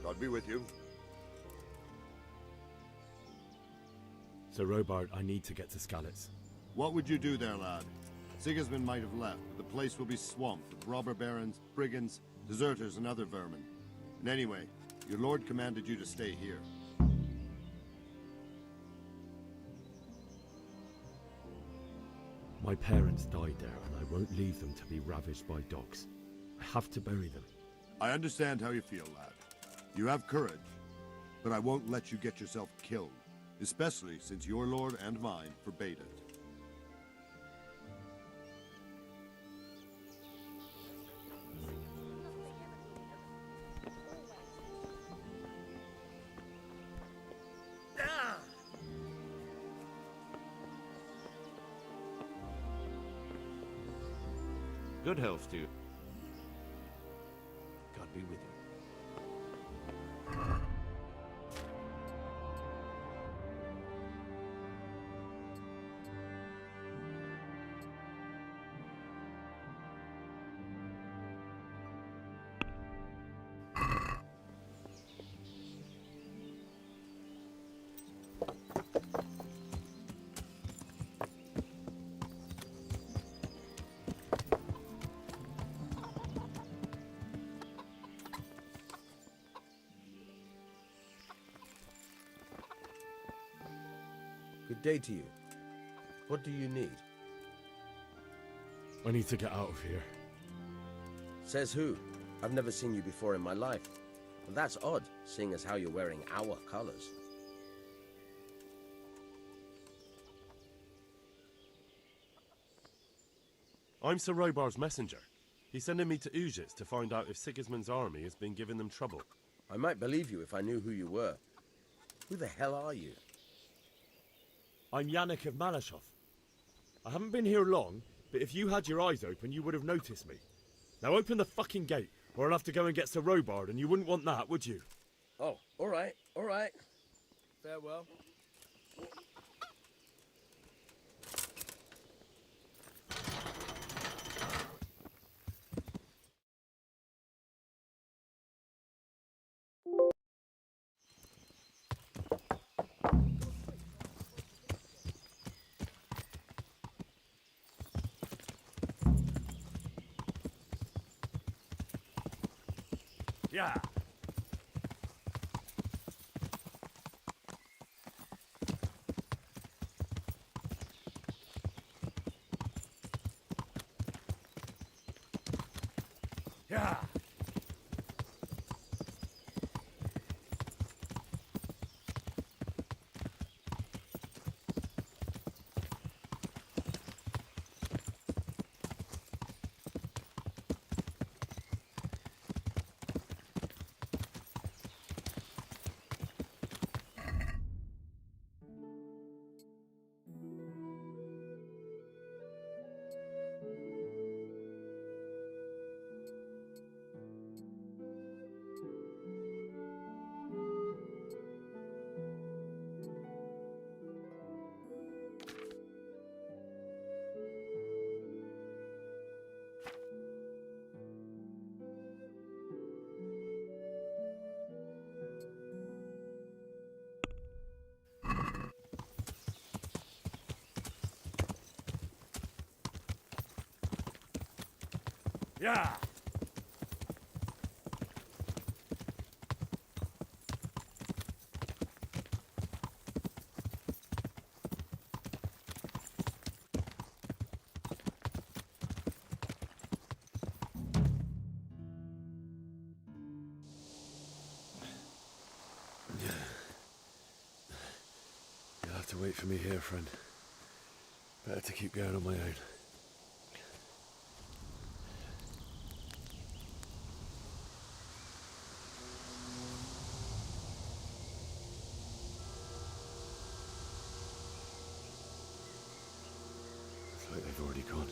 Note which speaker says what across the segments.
Speaker 1: God be with you.
Speaker 2: Sir Robard, I need to get to Skalitz.
Speaker 1: What would you do there, lad? Sigismund might have left, but the place will be swamped with robber barons, brigands, deserters, and other vermin. And anyway, your lord commanded you to stay here.
Speaker 2: My parents died there, and I won't leave them to be ravaged by dogs. I have to bury them.
Speaker 1: I understand how you feel, lad. You have courage, but I won't let you get yourself killed, especially since your lord and mine forbade it.
Speaker 3: Good health to you. God be with you.
Speaker 4: Good day to you. What do you need?
Speaker 2: I need to get out of here.
Speaker 4: Says who? I've never seen you before in my life. Well, that's odd, seeing as how you're wearing our colors.
Speaker 3: I'm Sir Robard's messenger. He's sending me to Ujits to find out if Sigismund's army has been giving them trouble.
Speaker 4: I might believe you if I knew who you were. Who the hell are you?
Speaker 2: I'm Yannick of Malashov. I haven't been here long, but if you had your eyes open, you would have noticed me. Now open the fucking gate, or I'll have to go and get Sir Robard, and you wouldn't want that, would you?
Speaker 4: Oh, all right.
Speaker 5: Farewell.
Speaker 2: Yeah. Yeah. Yeah.
Speaker 6: You'll have to wait for me here, friend. Better to keep going on my own. It's like they've already gone.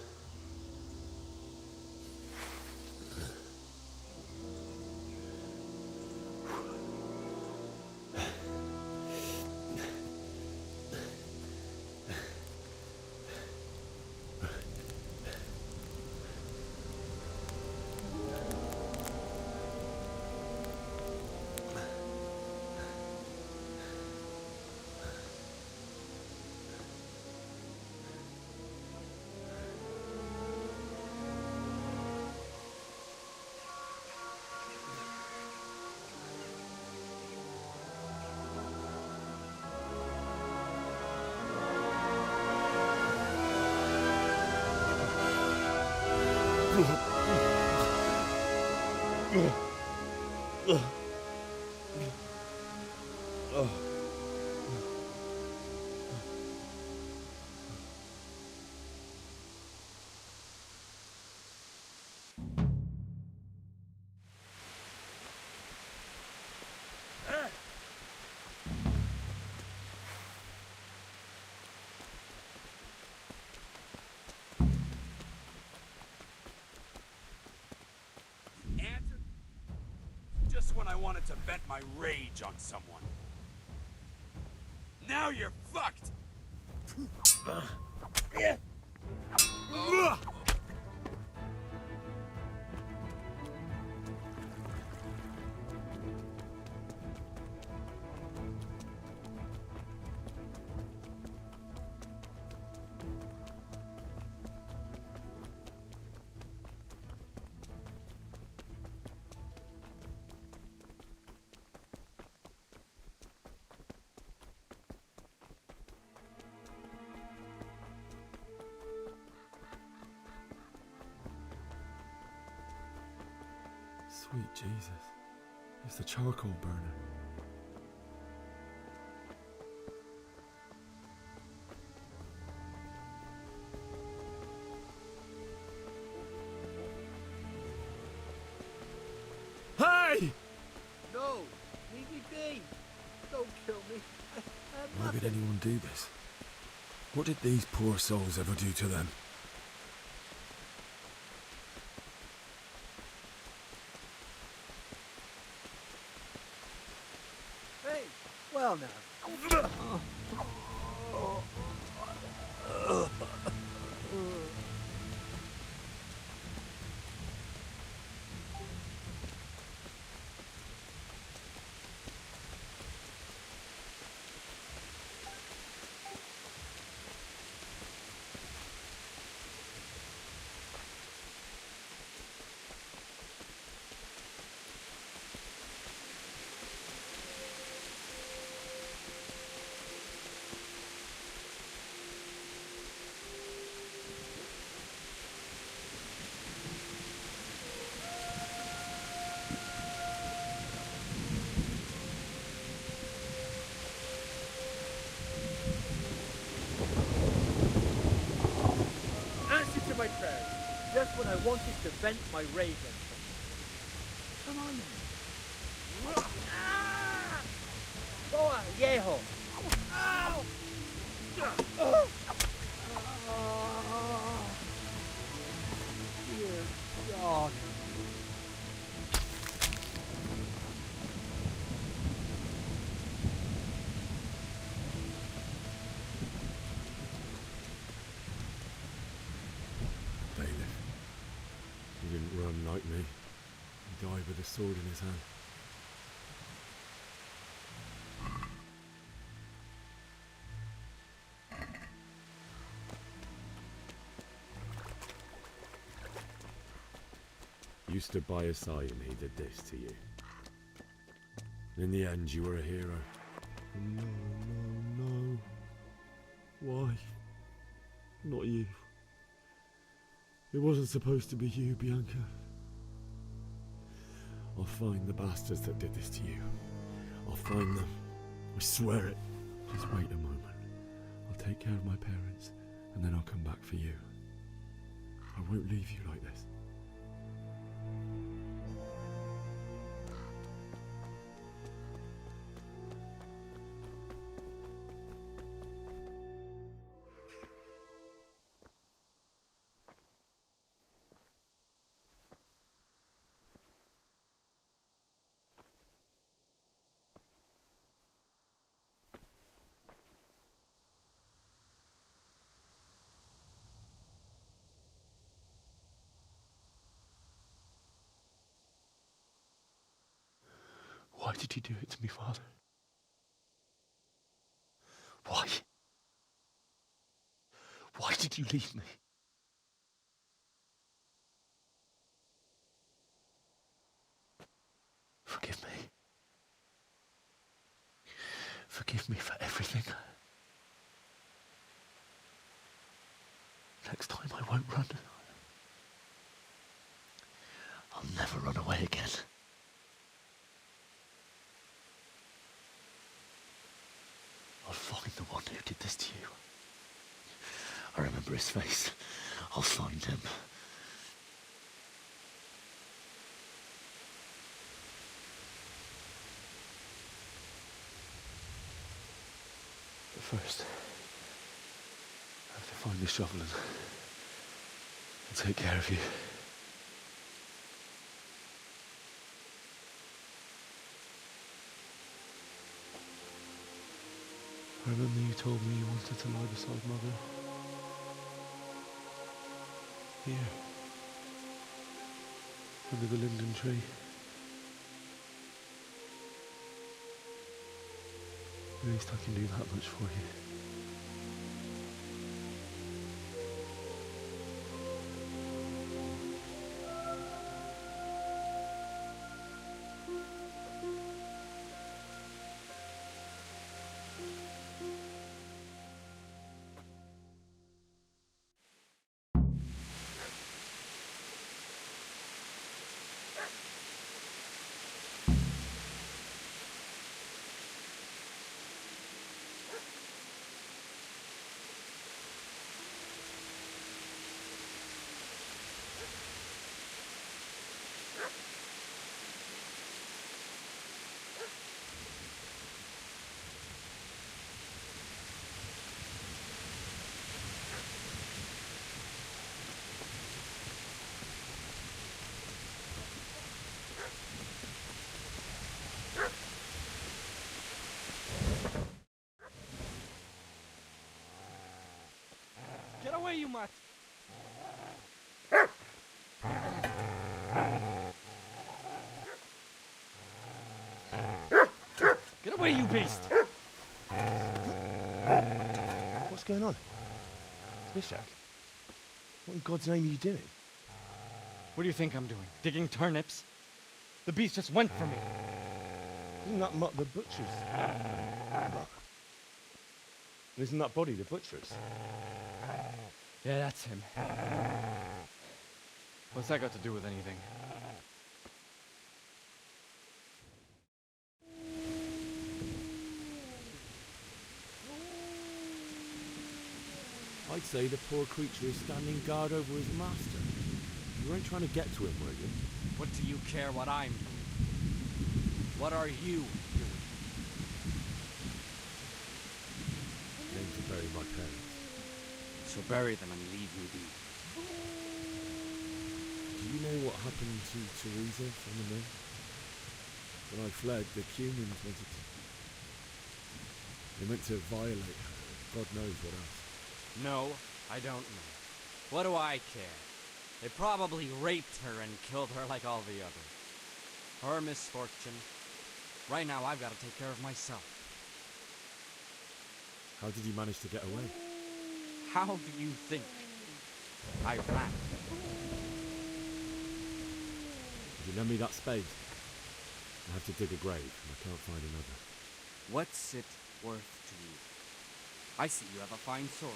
Speaker 7: Answer just when I wanted to vent my rage on someone. Now you're fucked!
Speaker 6: Sweet Jesus. It's the charcoal burner.
Speaker 2: Hey!
Speaker 5: No! Leave me be! Don't kill me.
Speaker 6: Why would anyone do this? What did these poor souls ever do to them?
Speaker 5: Hey! Well now. Answer to my prayers. Just when I wanted to vent my rage on someone. Come on then. Boa, viejo. Ow! Dear God.
Speaker 6: Bailiff. He didn't run like me. He died with a sword in his hand. You stood by his side and he did this to you. In the end, you were a hero. No, no, no. Why? Not you. It wasn't supposed to be you, Bianca. I'll find the bastards that did this to you. I'll find them. I swear it. Just wait a moment. I'll take care of my parents, and then I'll come back for you. I won't leave you like this. Why did you do it to me, Father? Why? Why did you leave me? Forgive me. Forgive me for everything. Next time I won't run. I'll never run away again. I'll find the one who did this to you. I remember his face. I'll find him. But first, I have to find the shovel and take care of you. I remember you told me you wanted to lie beside Mother. Here. Under the linden tree. At least I can do that much for you.
Speaker 5: Get away, you mutt! Get away, you beast!
Speaker 3: What's going on? Bishak? What in God's name are you doing?
Speaker 5: What do you think I'm doing? Digging turnips? The beast just went for me.
Speaker 3: Isn't that Mutt the butcher's? Isn't that body the butcher's?
Speaker 5: Yeah, that's him. What's that got to do with anything?
Speaker 6: I'd say the poor creature is standing guard over his master. You weren't trying to get to him, were you?
Speaker 5: What do you care what I'm doing? What are you doing?
Speaker 6: Came to bury my parents.
Speaker 5: So bury them and leave me be.
Speaker 6: Do you know what happened to Teresa from the mill? When I fled, the humans wanted to... They meant to violate her. God knows what else.
Speaker 5: No, I don't know. What do I care? They probably raped her and killed her like all the others. Her misfortune. Right now, I've got to take care of myself.
Speaker 6: How did you manage to get away?
Speaker 5: How do you think I ran?
Speaker 2: Could you lend me that spade? I have to dig a grave, and I can't find another.
Speaker 5: What's it worth to you? I see you have a fine sword.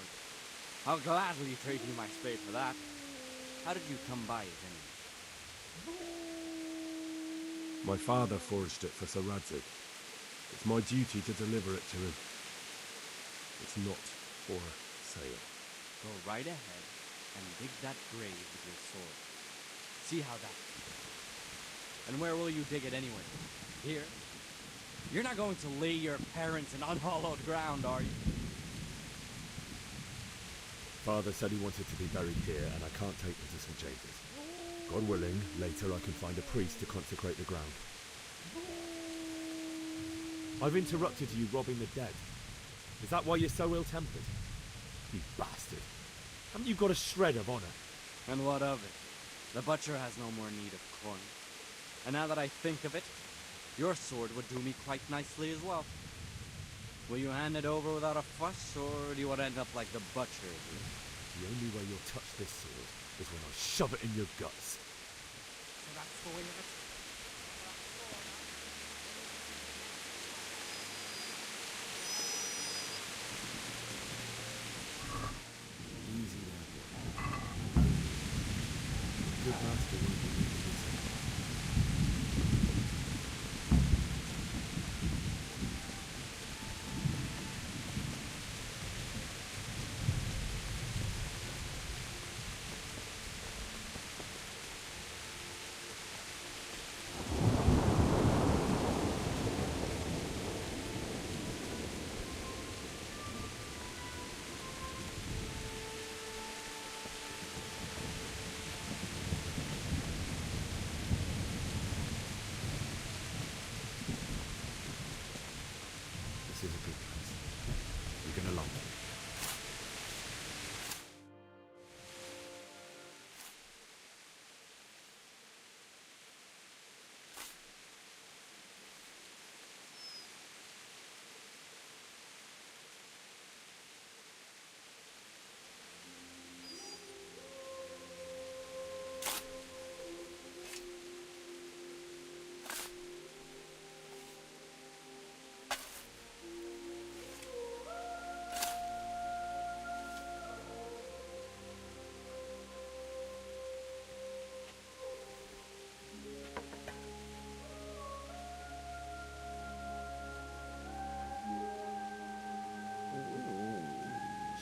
Speaker 5: I'll gladly trade you my spade for that. How did you come by it anyway?
Speaker 3: My father forged it for Sir Radzig. It's my duty to deliver it to him. It's not for sale.
Speaker 5: Go right ahead and dig that grave with your sword. See how that... And where will you dig it anyway? Here? You're not going to lay your parents in unhallowed ground, are you?
Speaker 2: Father said he wanted to be buried here, and I can't take them to St. James's. God willing, later I can find a priest to consecrate the ground. I've interrupted you robbing the dead. Is that why you're so ill-tempered? You bastard. Haven't you got a shred of honor?
Speaker 5: And what of it? The butcher has no more need of corn. And now that I think of it, your sword would do me quite nicely as well. Will you hand it over without a fuss, or do you want to end up like the butcher?
Speaker 2: The only way you'll touch this sword is when I shove it in your guts.
Speaker 5: So that's the way of it?
Speaker 2: Easy now, boy. Good master won't be leaving this. This is a good place. You're gonna like it.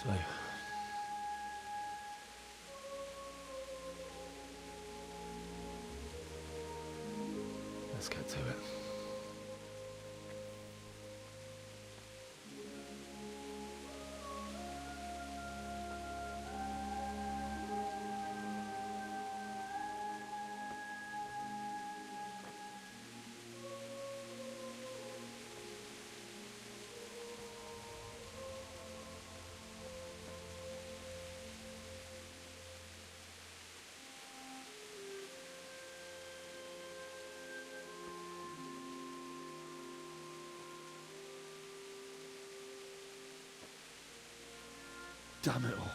Speaker 6: So, let's get to it. Damn it all.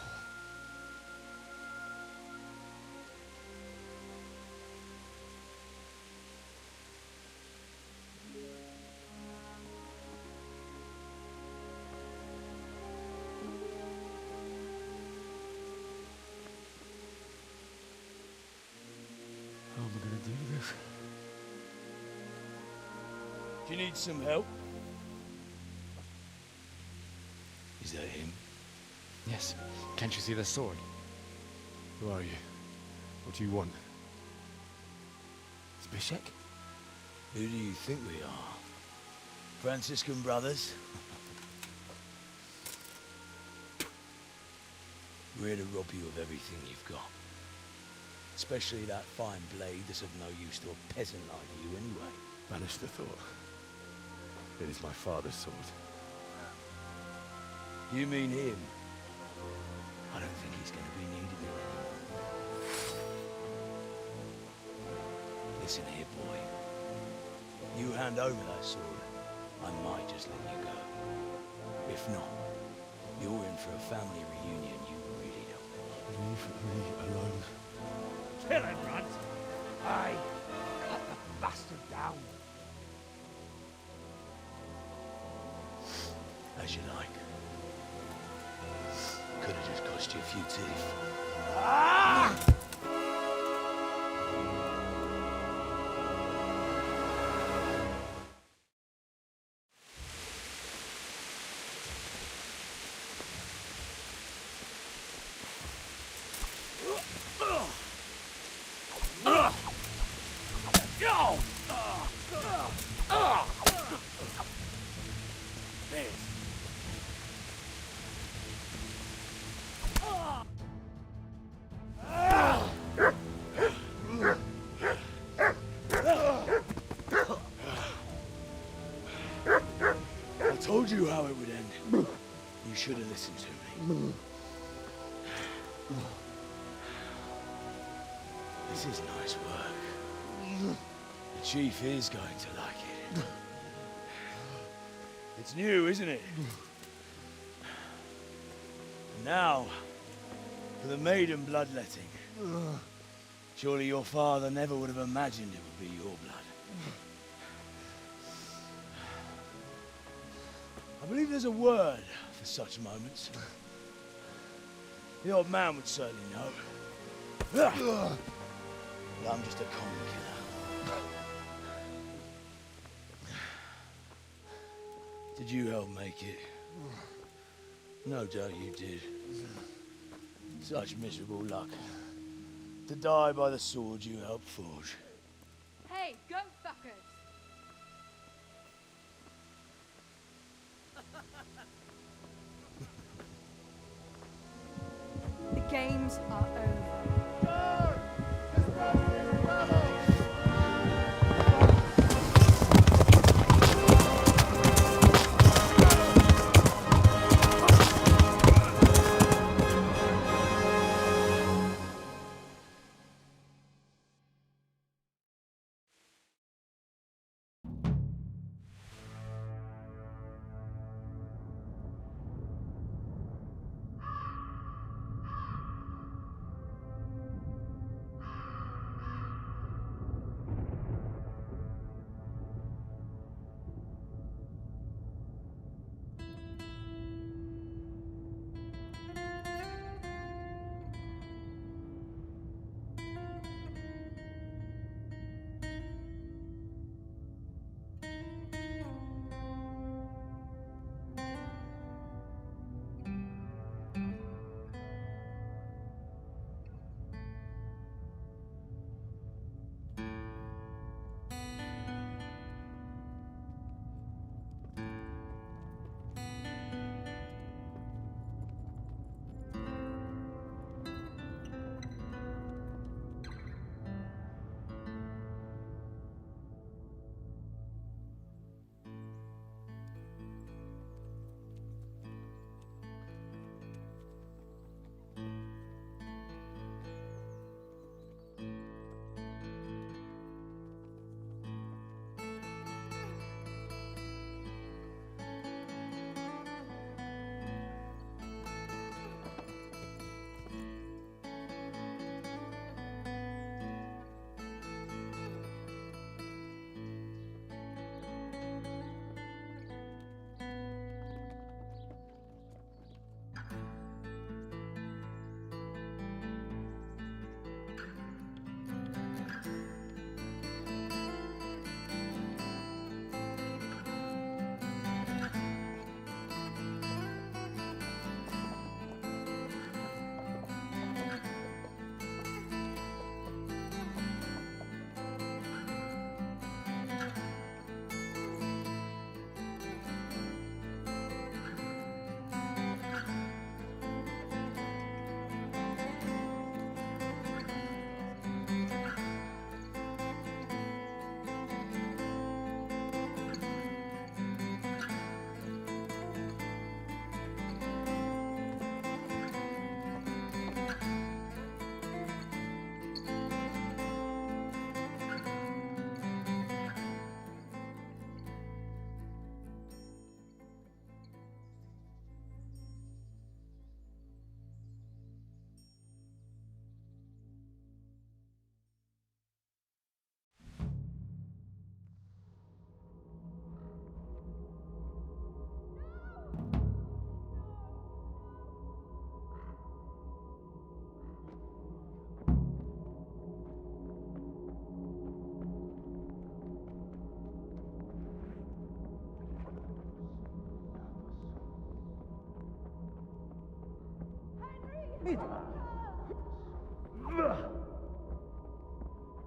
Speaker 6: How am I gonna do this?
Speaker 8: Do you need some help? Is that him?
Speaker 9: Yes. Can't you see the sword?
Speaker 6: Who are you? What do you want?
Speaker 8: Zbyszek? Who do you think we are? Franciscan brothers? We're here to rob you of everything you've got. Especially that fine blade that's of no use to a peasant like you anyway.
Speaker 6: Banish the thought. It is my father's sword.
Speaker 8: You mean him? I don't think he's going to be needing it anymore. Listen here, boy. You hand over that sword, I might just let you go. If not, you're in for a family reunion you really don't want.
Speaker 6: Leave me alone.
Speaker 8: Kill him, Runt! Aye.
Speaker 10: down.
Speaker 8: As you like. Could have just cost you a few teeth. I told you how it would end. You should have listened to me. This is nice work. The Chief is going to like it. It's new, isn't it? And now, for the maiden bloodletting. Surely your father never would have imagined it would be your blood. I believe there's a word for such moments. The old man would certainly know. But I'm just a common killer. Did you help make it? No doubt you did. Such miserable luck. To die by the sword you helped forge.
Speaker 11: Hey, goat fuckers! The games are over.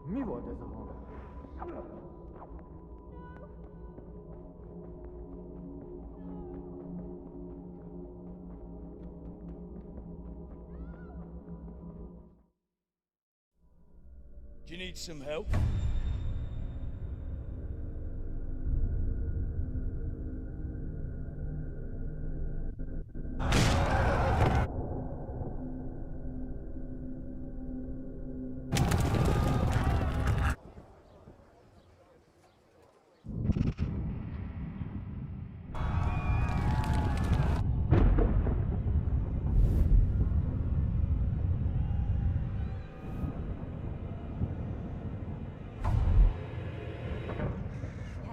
Speaker 8: Do you need some help?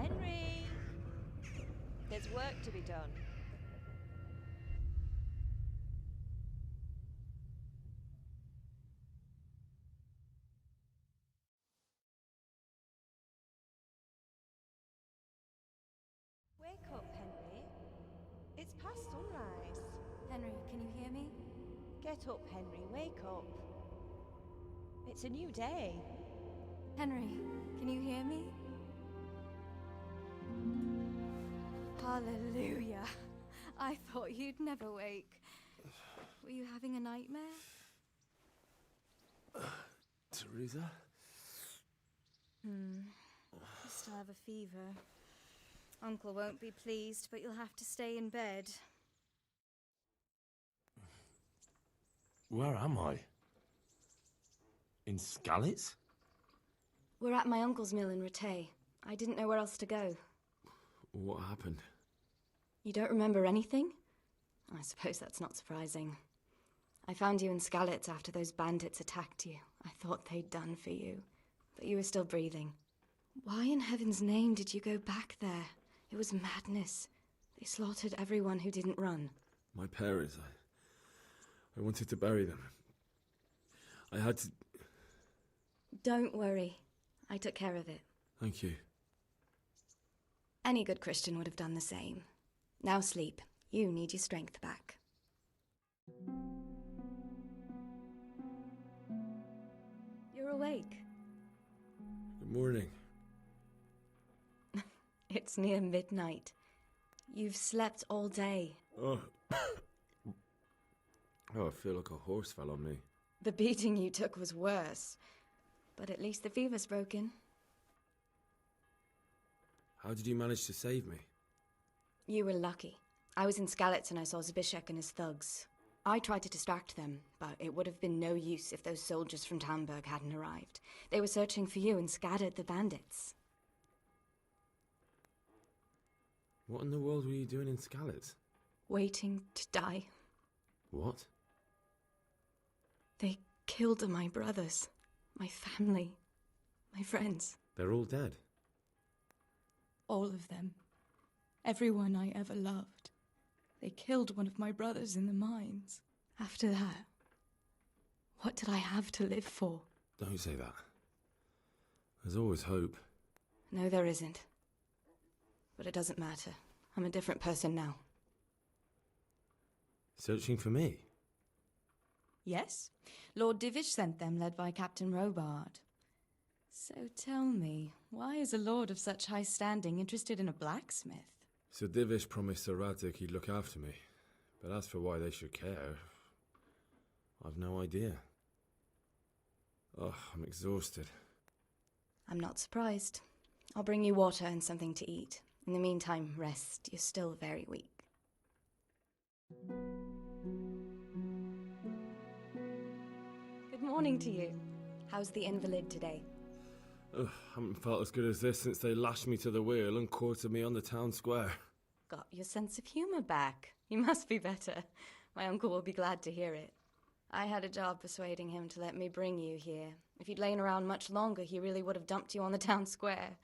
Speaker 10: Henry! There's work to be done. Wake up, Henry. It's past sunrise.
Speaker 11: Henry, can you hear me?
Speaker 10: Get up, Henry. Wake up. It's a new day.
Speaker 11: Henry, can you hear me? Hallelujah. I thought you'd never wake. Were you having a nightmare?
Speaker 3: Teresa?
Speaker 11: You still have a fever. Uncle won't be pleased, but you'll have to stay in bed.
Speaker 3: Where am I? In Skalitz?
Speaker 11: We're at my uncle's mill in Rattay. I didn't know where else to go.
Speaker 3: What happened?
Speaker 11: You don't remember anything? I suppose that's not surprising. I found you in Skalitz after those bandits attacked you. I thought they'd done for you, but you were still breathing. Why in heaven's name did you go back there? It was madness. They slaughtered everyone who didn't run.
Speaker 3: My parents, I wanted to bury them. I had to...
Speaker 11: Don't worry. I took care of it.
Speaker 3: Thank you.
Speaker 11: Any good Christian would have done the same. Now sleep. You need your strength back. You're awake.
Speaker 3: Good morning.
Speaker 11: It's near midnight. You've slept all day.
Speaker 3: Oh. Oh, I feel like a horse fell on me.
Speaker 11: The beating you took was worse. But at least the fever's broken.
Speaker 3: How did you manage to save me?
Speaker 11: You were lucky. I was in Skalitz and I saw Zbyszek and his thugs. I tried to distract them, but it would have been no use if those soldiers from Tamburg hadn't arrived. They were searching for you and scattered the bandits.
Speaker 3: What in the world were you doing in Skalitz?
Speaker 11: Waiting to die.
Speaker 3: What?
Speaker 11: They killed my brothers, my family, my friends.
Speaker 3: They're all dead.
Speaker 11: All of them. Everyone I ever loved. They killed one of my brothers in the mines. After that, what did I have to live for?
Speaker 3: Don't say that. There's always hope.
Speaker 11: No, there isn't. But it doesn't matter. I'm a different person now.
Speaker 3: Searching for me?
Speaker 11: Yes. Lord Divish sent them, led by Captain Robard. So tell me, why is a lord of such high standing interested in a blacksmith?
Speaker 3: Sir Divish promised Sir Radzig he'd look after me. But as for why they should care, I've no idea. Oh, I'm exhausted.
Speaker 11: I'm not surprised. I'll bring you water and something to eat. In the meantime, rest. You're still very weak. Good morning to you. How's the invalid today?
Speaker 3: Ugh, haven't felt as good as this since they lashed me to the wheel and quartered me on the town square.
Speaker 11: Got your sense of humour back. You must be better. My uncle will be glad to hear it. I had a job persuading him to let me bring you here. If you'd lain around much longer, he really would have dumped you on the town square.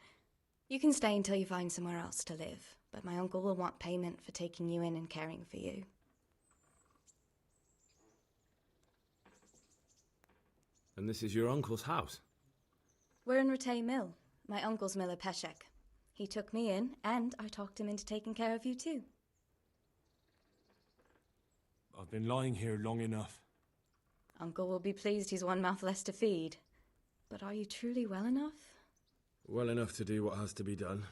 Speaker 11: You can stay until you find somewhere else to live, but my uncle will want payment for taking you in and caring for you.
Speaker 3: And this is your uncle's house?
Speaker 11: We're in Rattay Mill, my uncle's mill at Peshek. He took me in, and I talked him into taking care of you too.
Speaker 3: I've been lying here long enough.
Speaker 11: Uncle will be pleased he's one mouth less to feed. But are you truly well enough?
Speaker 6: Well enough to do what has to be done.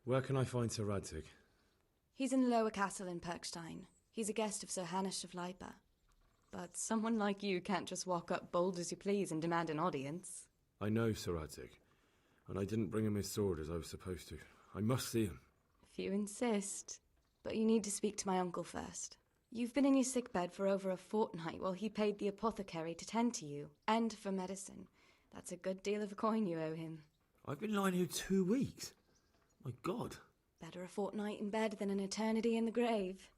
Speaker 6: Where can I find Sir Radzig?
Speaker 11: He's in the lower castle in Perkstein. He's a guest of Sir Hanush of Leipa. But someone like you can't just walk up bold as you please and demand an audience.
Speaker 6: I know Sir Radzig, and I didn't bring him his sword as I was supposed to. I must see him.
Speaker 11: If you insist. But you need to speak to my uncle first. You've been in your sickbed for over a fortnight while he paid the apothecary to tend to you, and for medicine. That's a good deal of a coin you owe him.
Speaker 6: I've been lying here 2 weeks. My God.
Speaker 11: Better a fortnight in bed than an eternity in the grave.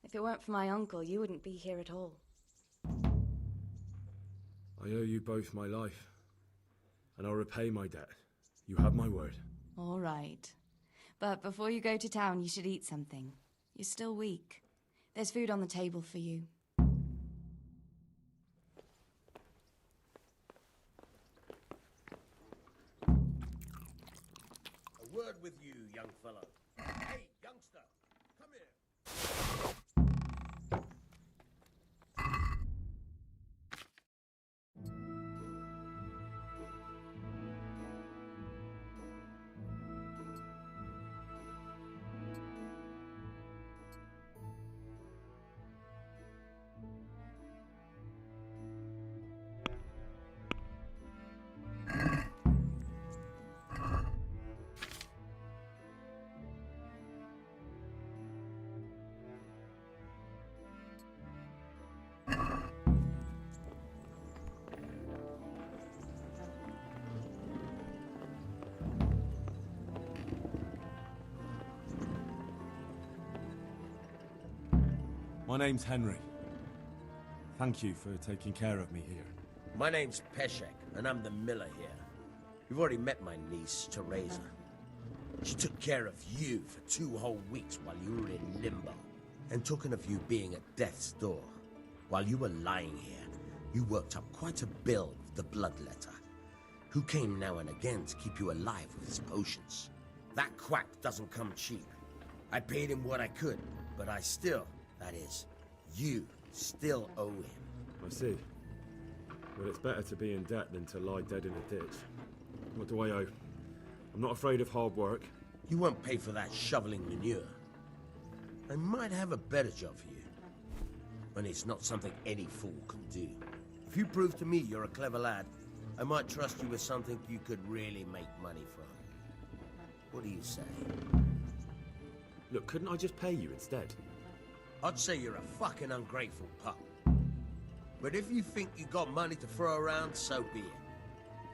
Speaker 11: If it weren't for my uncle, you wouldn't be here at all.
Speaker 6: I owe you both my life, and I'll repay my debt. You have my word.
Speaker 11: All right. But before you go to town, you should eat something. You're still weak. There's food on the table for you.
Speaker 4: A word with you, young fellow. Hey, youngster, come here.
Speaker 3: My name's Henry. Thank you for taking care of me here.
Speaker 4: My name's Peshek, and I'm the miller here. You've already met my niece, Teresa. She took care of you for 2 whole weeks while you were in limbo. And talking of you being at death's door, while you were lying here, you worked up quite a bill with the bloodletter, who came now and again to keep you alive with his potions. That quack doesn't come cheap. I paid him what I could, but I still, that is, you still owe him.
Speaker 6: I see. Well, it's better to be in debt than to lie dead in a ditch. What do I owe? I'm not afraid of hard work.
Speaker 4: You won't pay for that shoveling manure. I might have a better job for you. And it's not something any fool can do. If you prove to me you're a clever lad, I might trust you with something you could really make money from. What do you say?
Speaker 6: Look, couldn't I just pay you instead?
Speaker 4: I'd say you're a fucking ungrateful pup. But if you think you got money to throw around, so be it.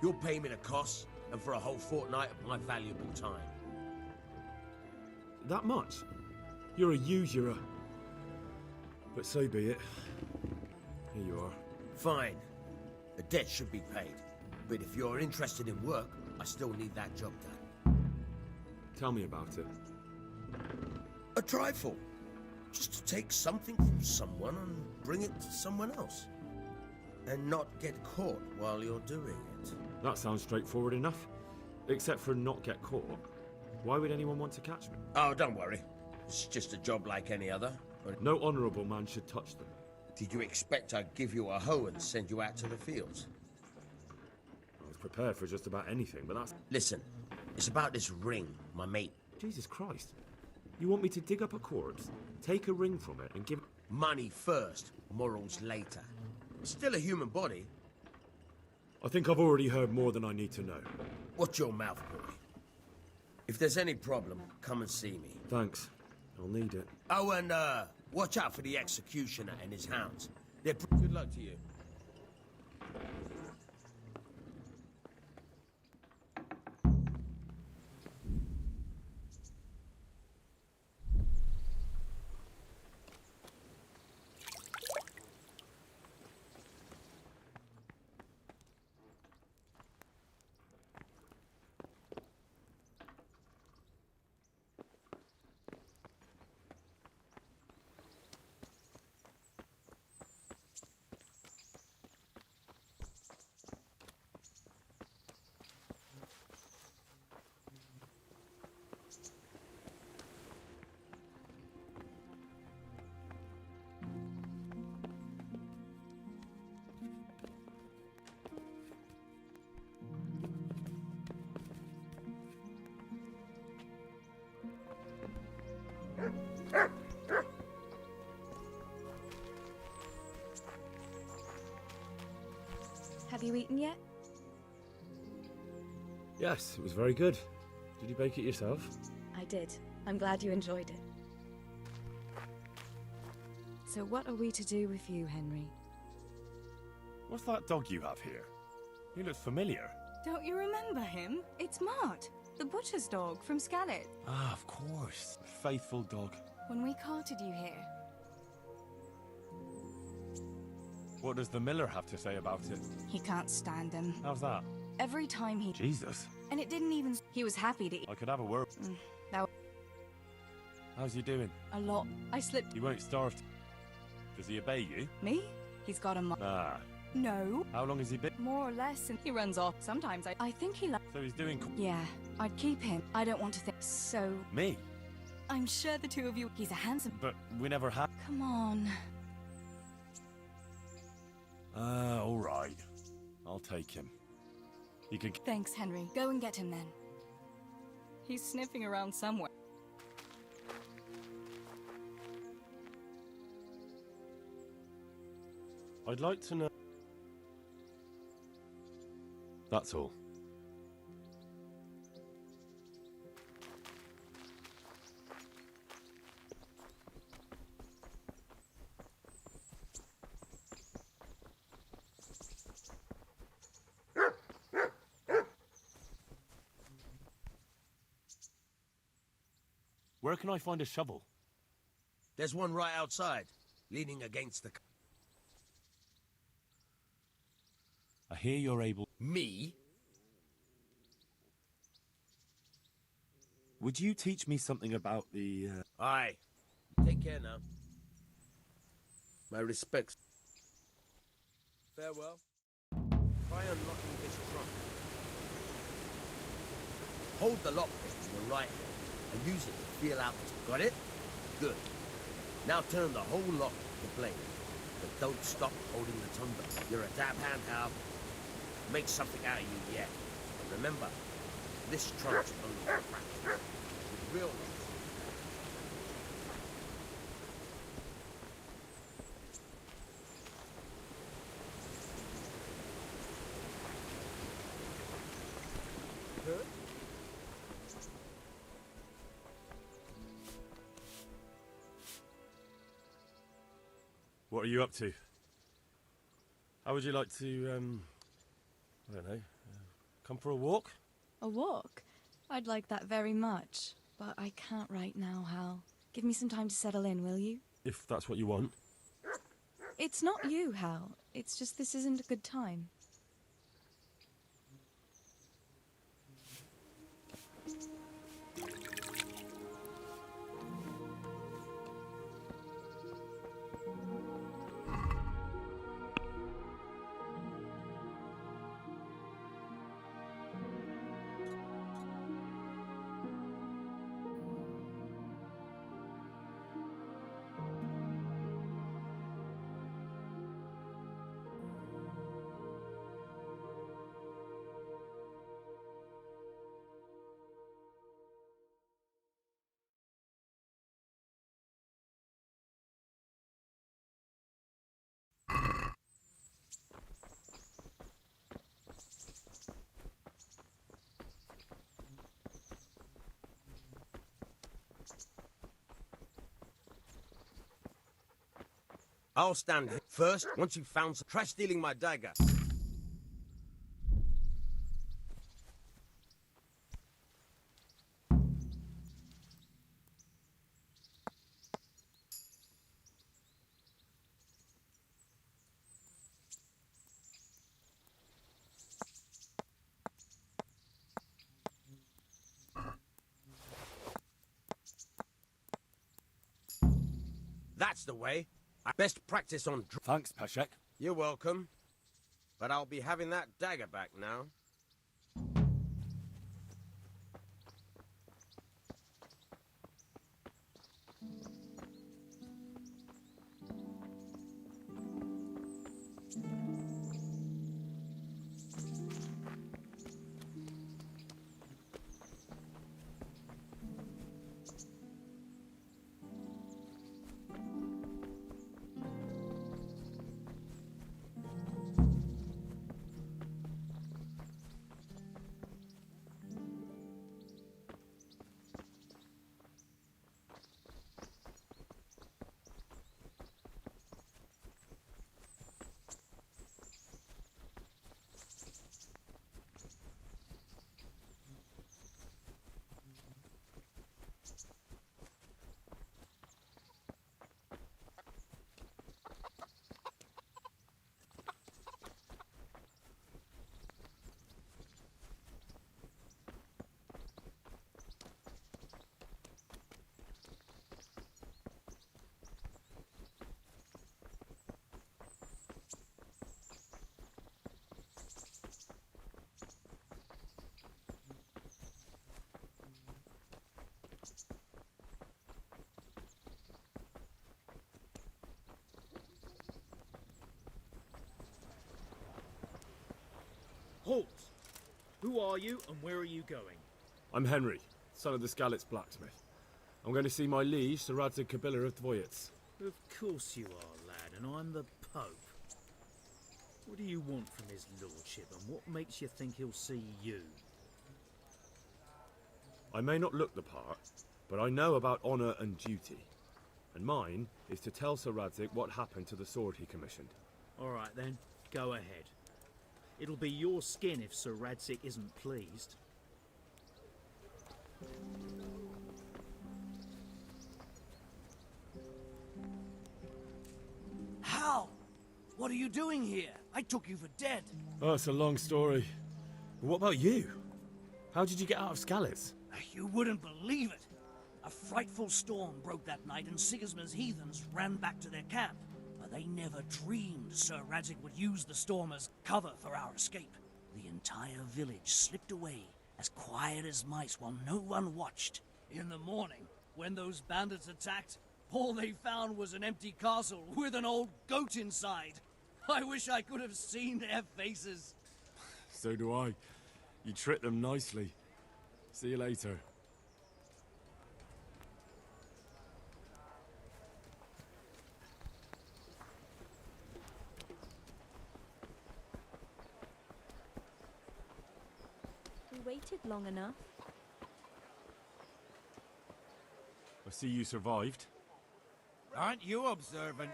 Speaker 4: You'll pay me the costs, and for a whole fortnight of my valuable time.
Speaker 6: That much? You're a usurer. But so be it. Here you are.
Speaker 4: Fine. The debt should be paid. But if you're interested in work, I still need that job done.
Speaker 6: Tell me about it.
Speaker 4: A trifle. Just to take something from someone and bring it to someone else. And not get caught while you're doing it.
Speaker 6: That sounds straightforward enough. Except for not get caught. Why would anyone want to catch me?
Speaker 4: Oh, don't worry. It's just a job like any other.
Speaker 6: No honourable man should touch them.
Speaker 4: Did you expect I'd give you a hoe and send you out to the fields?
Speaker 6: I was prepared for just about anything, but that's...
Speaker 4: Listen, it's about this ring, my mate.
Speaker 6: Jesus Christ. You want me to dig up a corpse, take a ring from it, and give...
Speaker 4: Money first, morals later. It's still a human body.
Speaker 6: I think I've already heard more than I need to know.
Speaker 4: Watch your mouth, boy. If there's any problem, come and see me.
Speaker 6: Thanks. I'll need it.
Speaker 4: Oh, and, watch out for the executioner and his hounds. They're good luck to you.
Speaker 11: Have you eaten yet?
Speaker 6: Yes, it was very good. Did you bake it yourself?
Speaker 11: I did. I'm glad you enjoyed it. So what are we to do with you, Henry?
Speaker 2: What's that dog you have here? He looks familiar.
Speaker 11: Don't you remember him? It's Mart, the butcher's dog from Scarlet.
Speaker 2: Ah, of course. Faithful dog.
Speaker 11: When we carted you here.
Speaker 2: What does the miller have to say about it?
Speaker 11: He can't stand him.
Speaker 2: How's that?
Speaker 11: Every time he...
Speaker 2: Jesus.
Speaker 11: And it didn't even... He was happy to eat.
Speaker 2: I could have a word.
Speaker 11: That
Speaker 2: How's he doing?
Speaker 11: a lot. I slipped...
Speaker 2: He won't starve. Does he obey you?
Speaker 11: Me? He's got a
Speaker 2: Ah.
Speaker 11: No.
Speaker 2: How long has he been?
Speaker 11: More or less, and he runs off. Sometimes I think he
Speaker 2: So he's doing...
Speaker 11: Yeah, I'd keep him. I don't want to think... So...
Speaker 2: Me?
Speaker 11: I'm sure the two of you... He's a handsome...
Speaker 2: But we never had...
Speaker 11: Come on.
Speaker 2: All right. I'll take him. He can...
Speaker 11: Thanks, Henry. Go and get him then. He's sniffing around somewhere.
Speaker 3: I'd like to know... That's all.
Speaker 2: Where can I find a shovel?
Speaker 4: There's one right outside, leaning against the...
Speaker 2: I hear you're able...
Speaker 4: Me?
Speaker 2: Would you teach me something about the...
Speaker 4: Aye. Take care now. My respects. Farewell. Try unlocking this trunk. Hold the lockpick in the right hand and use it to feel out. Got it? Good. Now turn the whole lock to blade. But don't stop holding the tumbler. You're a dab hand, Hal. Make something out of you yet. And remember, this trunk's unlocked. With real locks.
Speaker 3: What are you up to? How would you like to, I don't know, come for a walk?
Speaker 11: A walk? I'd like that very much. But I can't right now, Hal. Give me some time to settle in, will you?
Speaker 3: If that's what you want.
Speaker 11: It's not you, Hal. It's just this isn't a good time.
Speaker 4: I'll stand here. First, once you've found some... Try stealing my dagger. That's the way. Best practice on...
Speaker 2: Thanks, Peshek.
Speaker 4: You're welcome. But I'll be having that dagger back now.
Speaker 12: Halt! Who are you and where are you going?
Speaker 2: I'm Henry, son of the Skalitz blacksmith. I'm going to see my liege, Sir Radzig Kabiller of Dvoyitz.
Speaker 12: Of course you are, lad, and I'm the Pope. What do you want from his lordship, and what makes you think he'll see you?
Speaker 2: I may not look the part, but I know about honour and duty. And mine is to tell Sir Radzig what happened to the sword he commissioned.
Speaker 12: All right then, go ahead. It'll be your skin if Sir Radzig isn't pleased.
Speaker 13: How? What are you doing here? I took you for dead.
Speaker 2: Oh, it's a long story. But what about you? How did you get out of Skalitz?
Speaker 13: You wouldn't believe it. A frightful storm broke that night and Sigismund's heathens ran back to their camp. But they never dreamed Sir Radzig would use the storm as cover for our escape. The entire village slipped away, as quiet as mice while no one watched. In the morning, when those bandits attacked, all they found was an empty castle with an old goat inside. I wish I could have seen their faces.
Speaker 2: So do I. You tricked them nicely. See you later.
Speaker 10: We waited long enough.
Speaker 2: I see you survived.
Speaker 14: Aren't you observant?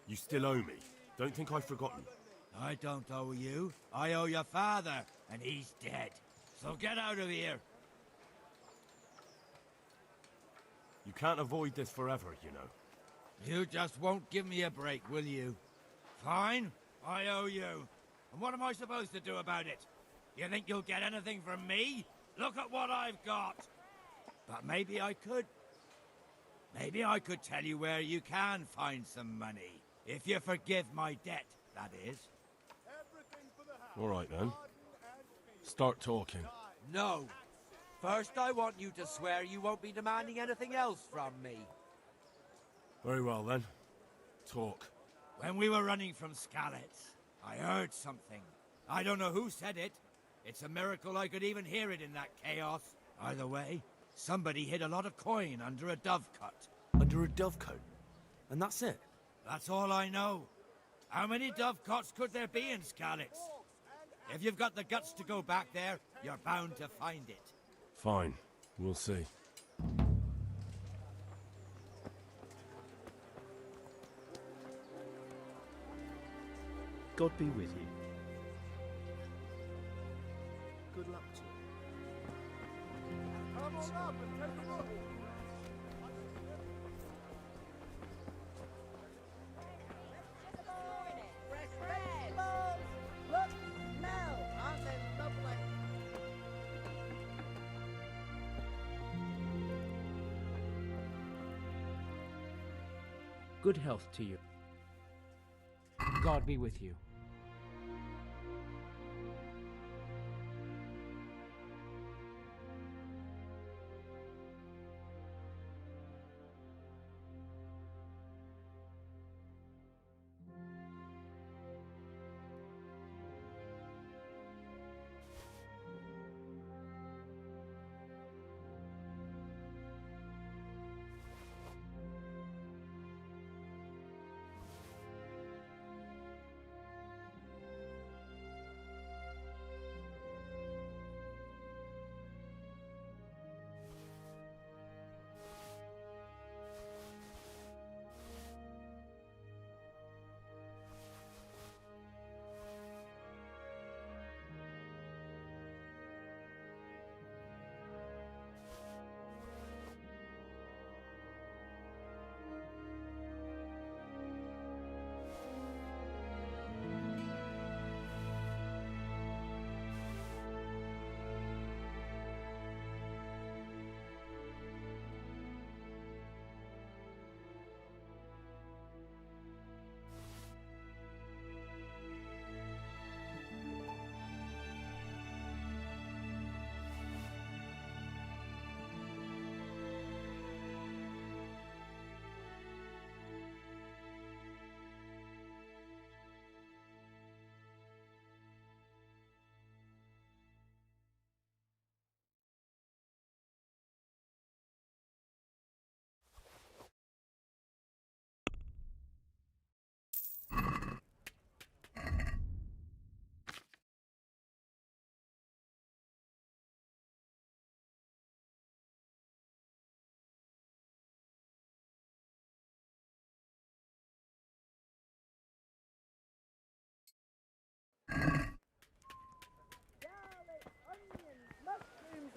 Speaker 2: You still owe me. Don't think I've forgotten.
Speaker 14: I don't owe you. I owe your father, and he's dead. So get out of here.
Speaker 2: You can't avoid this forever, you know.
Speaker 14: You just won't give me a break, will you? Fine, I owe you. And what am I supposed to do about it? You think you'll get anything from me? Look at what I've got. But maybe I could. Maybe I could tell you where you can find some money. If you forgive my debt, that is.
Speaker 3: All right, then. Start talking.
Speaker 14: No. First, I want you to swear you won't be demanding anything else from me.
Speaker 3: Very well, then. Talk.
Speaker 14: When we were running from Skalitz, I heard something. I don't know who said it. It's a miracle I could even hear it in that chaos. Either way, somebody hid a lot of coin under a dovecote.
Speaker 2: Under a dovecote? And that's it?
Speaker 14: That's all I know. How many dovecotes could there be in Skalitz? If you've got the guts to go back there, you're bound to find it.
Speaker 3: Fine. We'll see.
Speaker 12: God be with you. Good luck to you.
Speaker 1: Come on up and take a look.
Speaker 12: Good health to you. God be with you.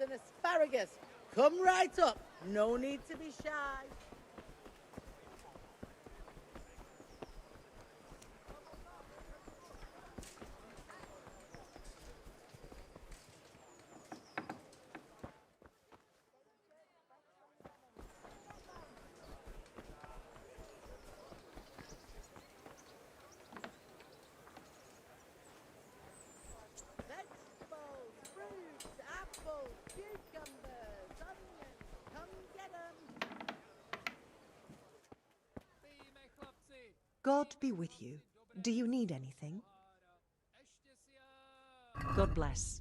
Speaker 15: and asparagus. Come right up. No need to be shy. Vegetables, fruits, apples, cucumbers, onions. Come get 'em.
Speaker 16: God be with you. Do you need anything? God bless.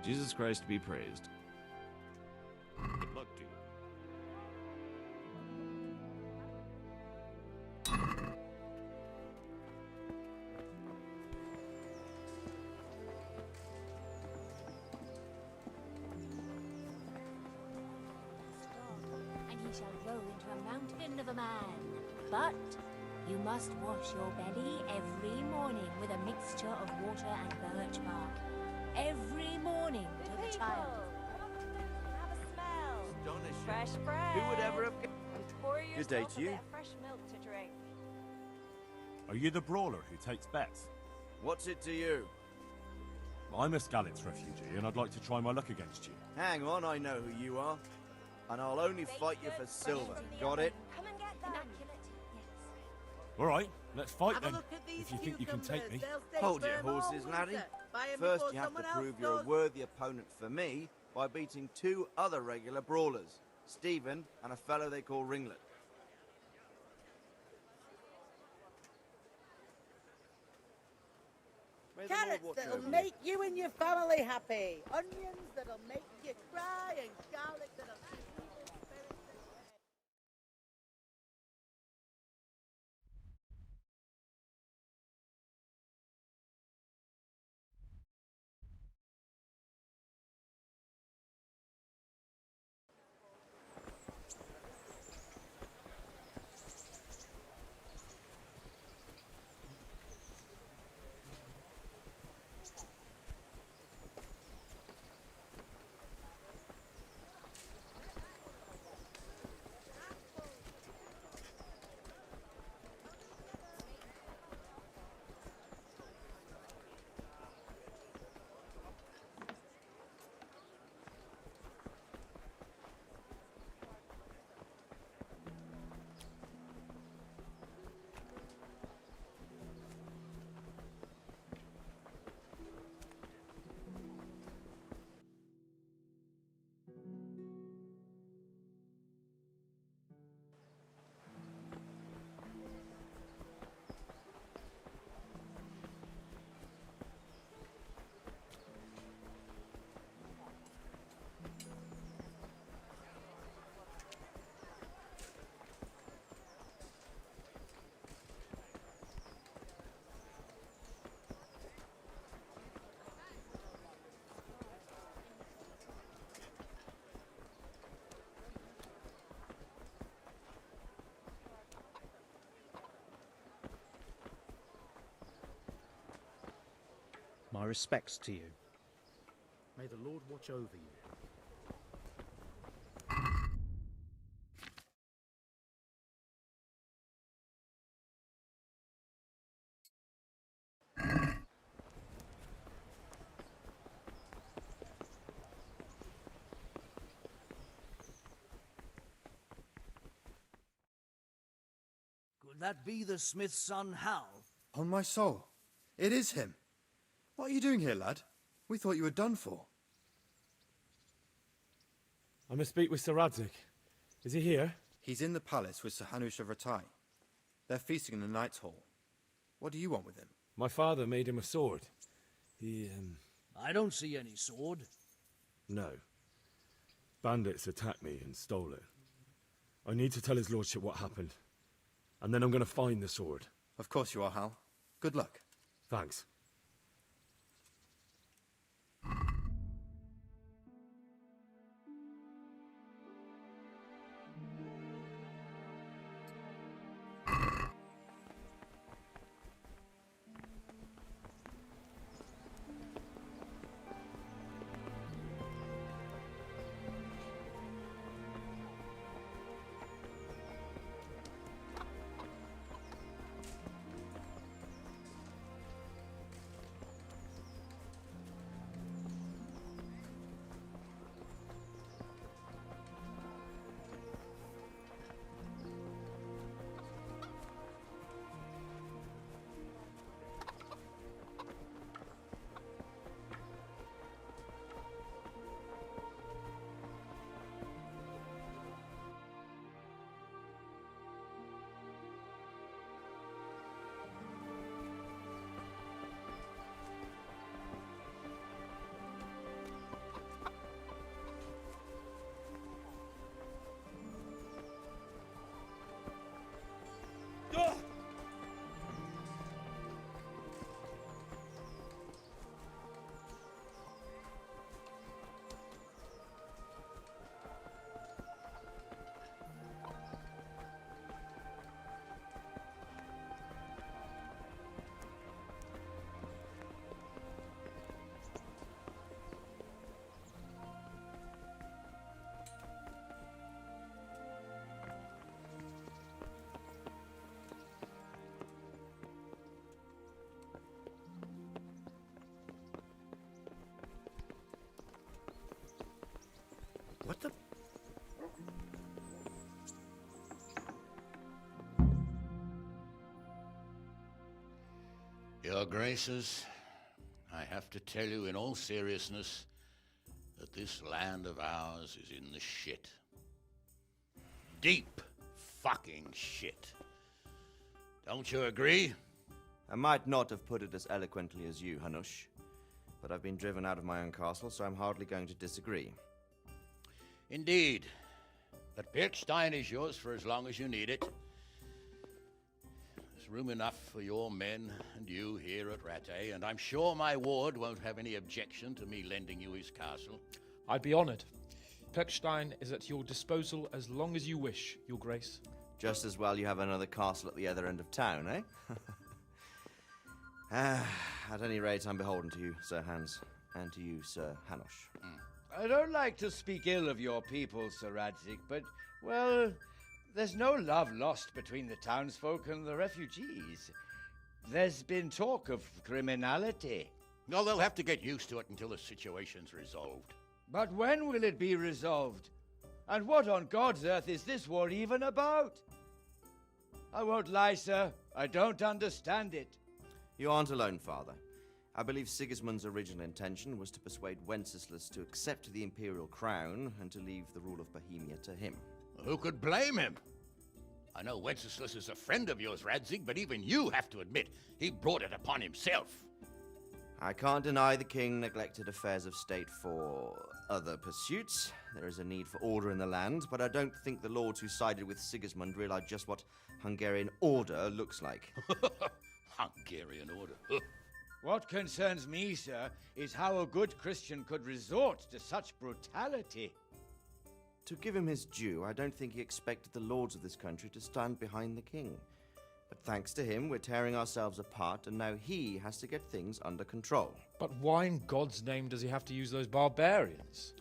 Speaker 17: Jesus Christ be praised.
Speaker 2: Good luck to you.
Speaker 18: And he shall grow into a mountain of a man. But you must wash your belly every morning with a mixture of water and birch bark. Every morning to the child.
Speaker 10: Have a smell.
Speaker 19: Astonishing.
Speaker 10: Fresh bread.
Speaker 19: Who would ever have...
Speaker 10: And pour yourself
Speaker 19: Good day to
Speaker 10: a
Speaker 19: you.
Speaker 10: bit of fresh milk to drink.
Speaker 20: Are you the brawler who takes bets?
Speaker 19: What's it to you?
Speaker 20: I'm a Skalitz refugee, and I'd like to try my luck against you.
Speaker 19: Hang on, I know who you are. And I'll only fight you for silver. Got it?
Speaker 10: Come and get them.
Speaker 20: All right, let's fight
Speaker 15: Have a
Speaker 20: then.
Speaker 15: look at these
Speaker 20: If you think you can take me.
Speaker 15: cucumbers. They'll stay
Speaker 19: Hold your
Speaker 15: firm all
Speaker 19: horses, laddie.
Speaker 15: winter. Buy 'em
Speaker 19: First,
Speaker 15: before
Speaker 19: you have to
Speaker 15: someone else
Speaker 19: prove you're a
Speaker 15: does.
Speaker 19: worthy opponent for me by beating two other regular brawlers, Stephen and a fellow they call Ringlet. May the Lord
Speaker 15: Carrots
Speaker 19: watch
Speaker 15: that'll
Speaker 19: over you.
Speaker 15: make you and your family happy. Onions that'll make you cry, and garlic that'll keep evil spirits away.
Speaker 12: My respects to you. May the Lord watch over you.
Speaker 13: Would that be the smith's son, Hal?
Speaker 21: On my soul. It is him. What are you doing here, lad? We thought you were done for.
Speaker 2: I must speak with Sir Radzig. Is he here?
Speaker 21: He's in the palace with Sir Hanush of Rattay. They're feasting in the Knight's Hall. What do you want with him?
Speaker 2: My father made him a sword. He,
Speaker 13: I don't see any sword.
Speaker 2: No. Bandits attacked me and stole it. I need to tell his lordship what happened. And then I'm going to find the sword.
Speaker 21: Of course you are, Hal. Good luck.
Speaker 2: Thanks.
Speaker 21: What the...
Speaker 22: Your Graces, I have to tell you in all seriousness that this land of ours is in the shit. Deep fucking shit. Don't you agree?
Speaker 19: I might not have put it as eloquently as you, Hanush, but I've been driven out of my own castle, so I'm hardly going to disagree.
Speaker 22: Indeed. But Birkstein is yours for as long as you need it. There's room enough for your men and you here at Rattay, and I'm sure my ward won't have any objection to me lending you his castle.
Speaker 23: I'd be honored. Perkstein is at your disposal as long as you wish, Your Grace.
Speaker 19: Just as well you have another castle at the other end of town, eh? At any rate, I'm beholden to you, Sir Hans, and to you, Sir Hanush.
Speaker 24: I don't like to speak ill of your people, Sir Radzig, but, well, there's no love lost between the townsfolk and the refugees. There's been talk of criminality.
Speaker 22: Well, they'll have to get used to it until the situation's resolved.
Speaker 24: But when will it be resolved? And what on God's earth is this war even about? I won't lie, sir. I don't understand it.
Speaker 19: You aren't alone, Father. I believe Sigismund's original intention was to persuade Wenceslas to accept the imperial crown and to leave the rule of Bohemia to him.
Speaker 22: Who could blame him? I know Wenceslas is a friend of yours, Radzig, but even you have to admit he brought it upon himself.
Speaker 19: I can't deny the king neglected affairs of state for other pursuits. There is a need for order in the land, but I don't think the lords who sided with Sigismund realized just what Hungarian order looks like.
Speaker 22: Hungarian order?
Speaker 24: What concerns me, sir, is how a good Christian could resort to such brutality.
Speaker 19: To give him his due, I don't think he expected the lords of this country to stand behind the king. But thanks to him, we're tearing ourselves apart, and now he has to get things under control.
Speaker 23: But why in God's name does he have to use those barbarians?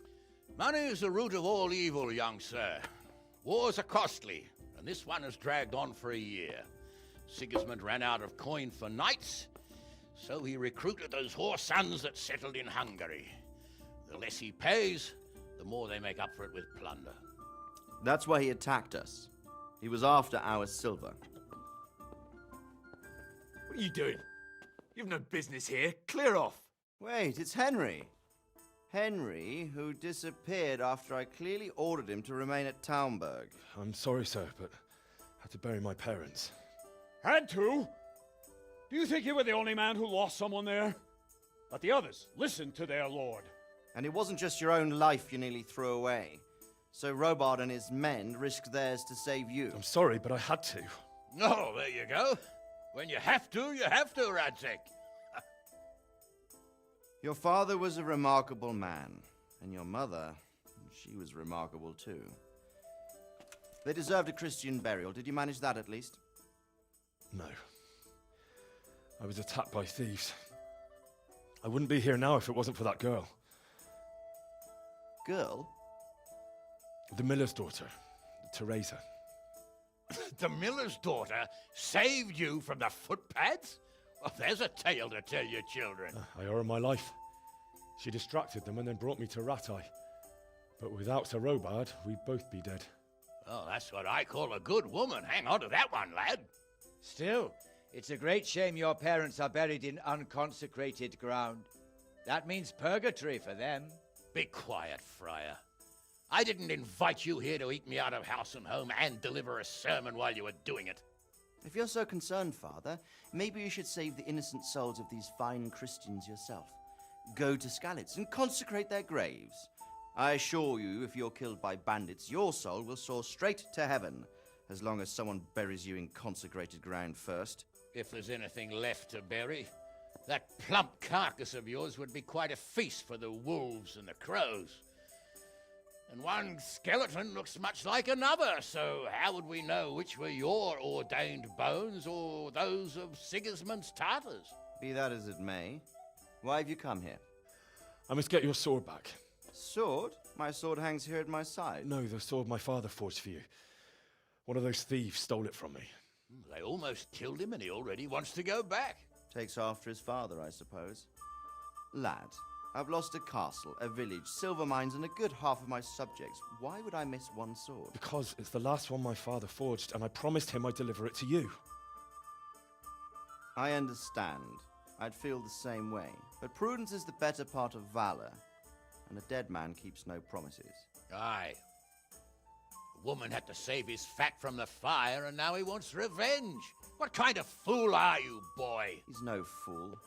Speaker 22: Money is the root of all evil, young sir. Wars are costly, and this one has dragged on for a year. Sigismund ran out of coin for knights, so he recruited those whore sons that settled in Hungary. The less he pays, the more they make up for it with plunder.
Speaker 19: That's why he attacked us. He was after our silver.
Speaker 2: What are you doing? You've no business here. Clear off.
Speaker 19: Wait, it's Henry. Henry, who disappeared after I clearly ordered him to remain at Townburg.
Speaker 3: I'm sorry, sir, but I had to bury my parents.
Speaker 5: Had to? Do you think you were the only man who lost someone there? But the others listened to their lord.
Speaker 19: And it wasn't just your own life you nearly threw away. So Robard and his men risked theirs to save you.
Speaker 3: I'm sorry, but I had to.
Speaker 22: Oh, there you go. When you have to, Radzig.
Speaker 19: Your father was a remarkable man, and your mother, she was remarkable too. They deserved a Christian burial. Did you manage that at least?
Speaker 3: No. I was attacked by thieves. I wouldn't be here now if it wasn't for that girl.
Speaker 19: Girl?
Speaker 3: The miller's daughter, Teresa.
Speaker 22: The miller's daughter saved you from the footpads? Well, there's a tale to tell your children.
Speaker 3: I owe her my life. She distracted them and then brought me to Rattay. But without Sir Robard, we'd both be dead.
Speaker 22: Oh, that's what I call a good woman. Hang on to that one, lad.
Speaker 24: Still, it's a great shame your parents are buried in unconsecrated ground. That means purgatory for them.
Speaker 22: Be quiet, Friar. I didn't invite you here to eat me out of house and home and deliver a sermon while you were doing it.
Speaker 19: If you're so concerned, Father, maybe you should save the innocent souls of these fine Christians yourself. Go to Skalitz and consecrate their graves. I assure you, if you're killed by bandits, your soul will soar straight to heaven, as long as someone buries you in consecrated ground first.
Speaker 22: If there's anything left to bury, that plump carcass of yours would be quite a feast for the wolves and the crows. And one skeleton looks much like another, so how would we know which were your ordained bones or those of Sigismund's Tartars?
Speaker 19: Be that as it may, why have you come here?
Speaker 3: I must get your sword back.
Speaker 19: Sword? My sword hangs here at my side.
Speaker 3: No, the sword my father forged for you. One of those thieves stole it from me.
Speaker 22: They almost killed him and he already wants to go back.
Speaker 19: Takes after his father, I suppose. Lad, I've lost a castle, a village, silver mines, and a good half of my subjects. Why would I miss one sword?
Speaker 3: Because it's the last one my father forged, and I promised him I'd deliver it to you.
Speaker 19: I understand. I'd feel the same way. But prudence is the better part of valor, and a dead man keeps no promises.
Speaker 22: Aye. The woman had to save his fat from the fire, and now he wants revenge. What kind of fool are you, boy?
Speaker 19: He's no fool.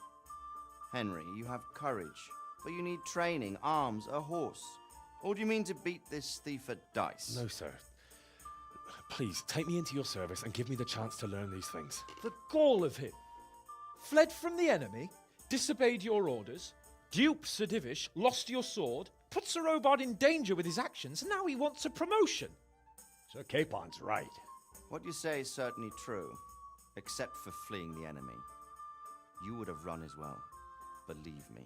Speaker 19: Henry, you have courage, but you need training, arms, a horse. Or do you mean to beat this thief at dice?
Speaker 3: No, sir. Please, take me into your service and give me the chance to learn these things.
Speaker 23: The gall of him. Fled from the enemy, disobeyed your orders, duped Sir Divish, lost your sword, put Sir Robard in danger with his actions, and now he wants a promotion.
Speaker 5: Sir Capon's right.
Speaker 19: What you say is certainly true, except for fleeing the enemy. You would have run as well, believe me.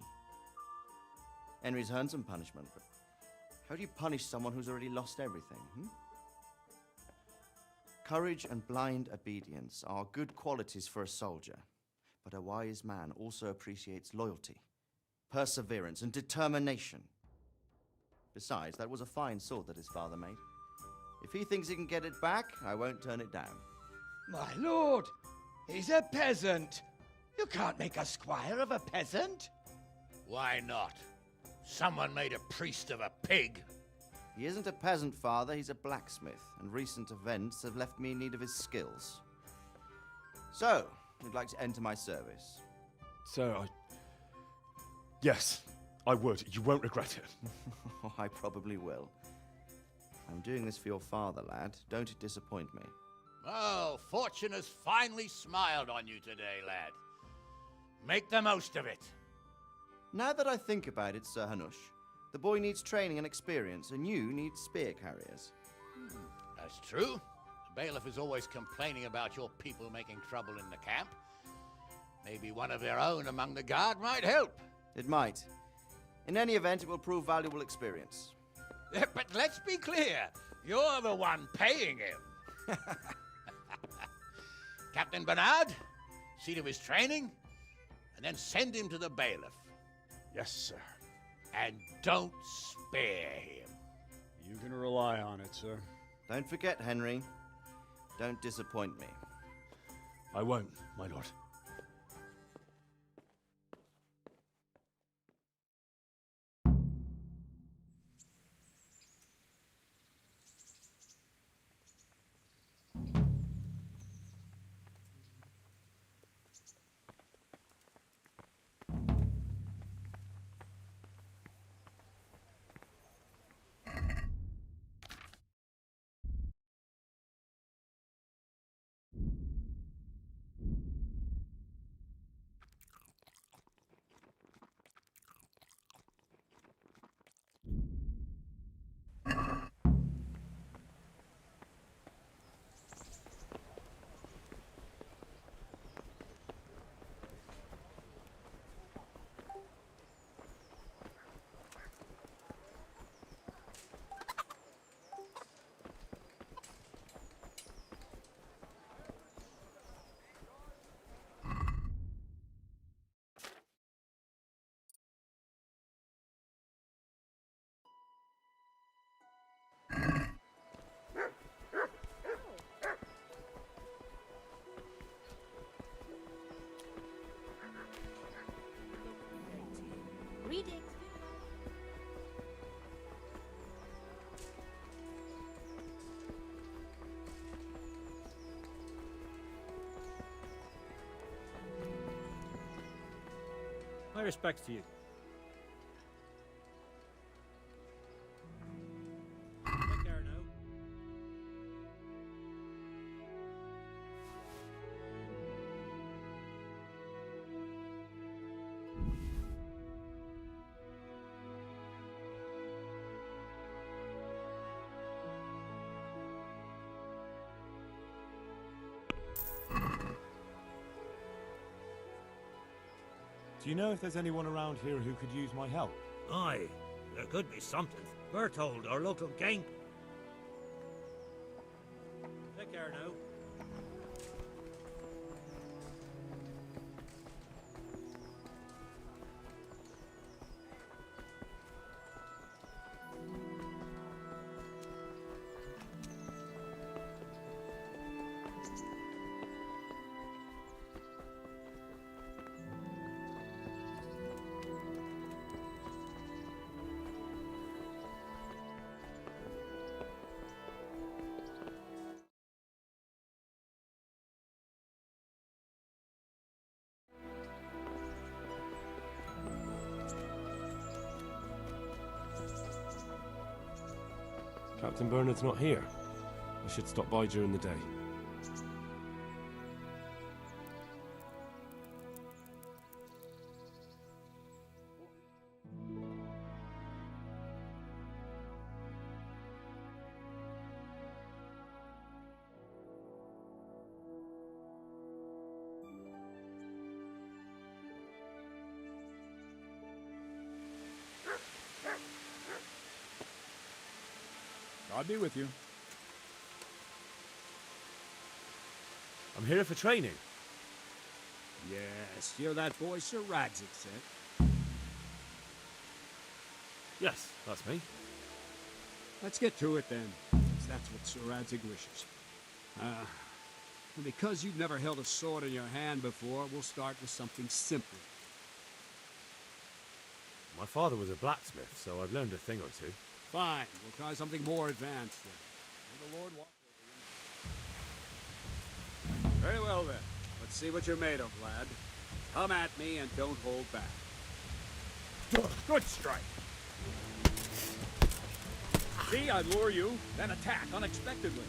Speaker 19: Henry's earned some punishment, but how do you punish someone who's already lost everything, Courage and blind obedience are good qualities for a soldier, but a wise man also appreciates loyalty, perseverance, and determination. Besides, that was a fine sword that his father made. If he thinks he can get it back, I won't turn it down.
Speaker 24: My lord, he's a peasant. You can't make a squire of a peasant.
Speaker 22: Why not? Someone made a priest of a pig.
Speaker 19: He isn't a peasant, Father. He's a blacksmith, and recent events have left me in need of his skills. So, you'd like to enter my service?
Speaker 3: Sir, Yes, I would. You won't regret it.
Speaker 19: I probably will. I'm doing this for your father, lad. Don't disappoint me.
Speaker 22: Oh, fortune has finally smiled on you today, lad. Make the most of it.
Speaker 19: Now that I think about it, Sir Hanush, the boy needs training and experience, and you need spear carriers.
Speaker 22: That's true. The bailiff is always complaining about your people making trouble in the camp. Maybe one of their own among the guard might help.
Speaker 19: It might. In any event, it will prove valuable experience.
Speaker 22: But let's be clear. You're the one paying him. Captain Bernard, see to his training, and then send him to the bailiff.
Speaker 5: Yes, sir.
Speaker 22: And don't spare him.
Speaker 5: You can rely on it, sir.
Speaker 19: Don't forget, Henry. Don't disappoint me.
Speaker 3: I won't, my lord.
Speaker 15: Greetings.
Speaker 23: My respects to you. Take care now.
Speaker 20: Do you know if there's anyone around here who could use my help?
Speaker 13: Aye, there could be something. Berthold, our local king.
Speaker 23: Take care now.
Speaker 3: Captain Bernard's not here. I should stop by during the day.
Speaker 5: God be with you.
Speaker 2: I'm here for training.
Speaker 5: Yes, you're that boy Sir Radzig said.
Speaker 2: Yes, that's me.
Speaker 5: Let's get to it then, if that's what Sir Radzig wishes. And because you've never held a sword in your hand before, we'll start with something simple.
Speaker 2: My father was a blacksmith, so I've learned a thing or two.
Speaker 5: Fine, we'll try something more advanced then. May the Lord walk with you. Very well then. Let's see what you're made of, lad. Come at me and don't hold back. Good strike. See, I lure you, then attack unexpectedly.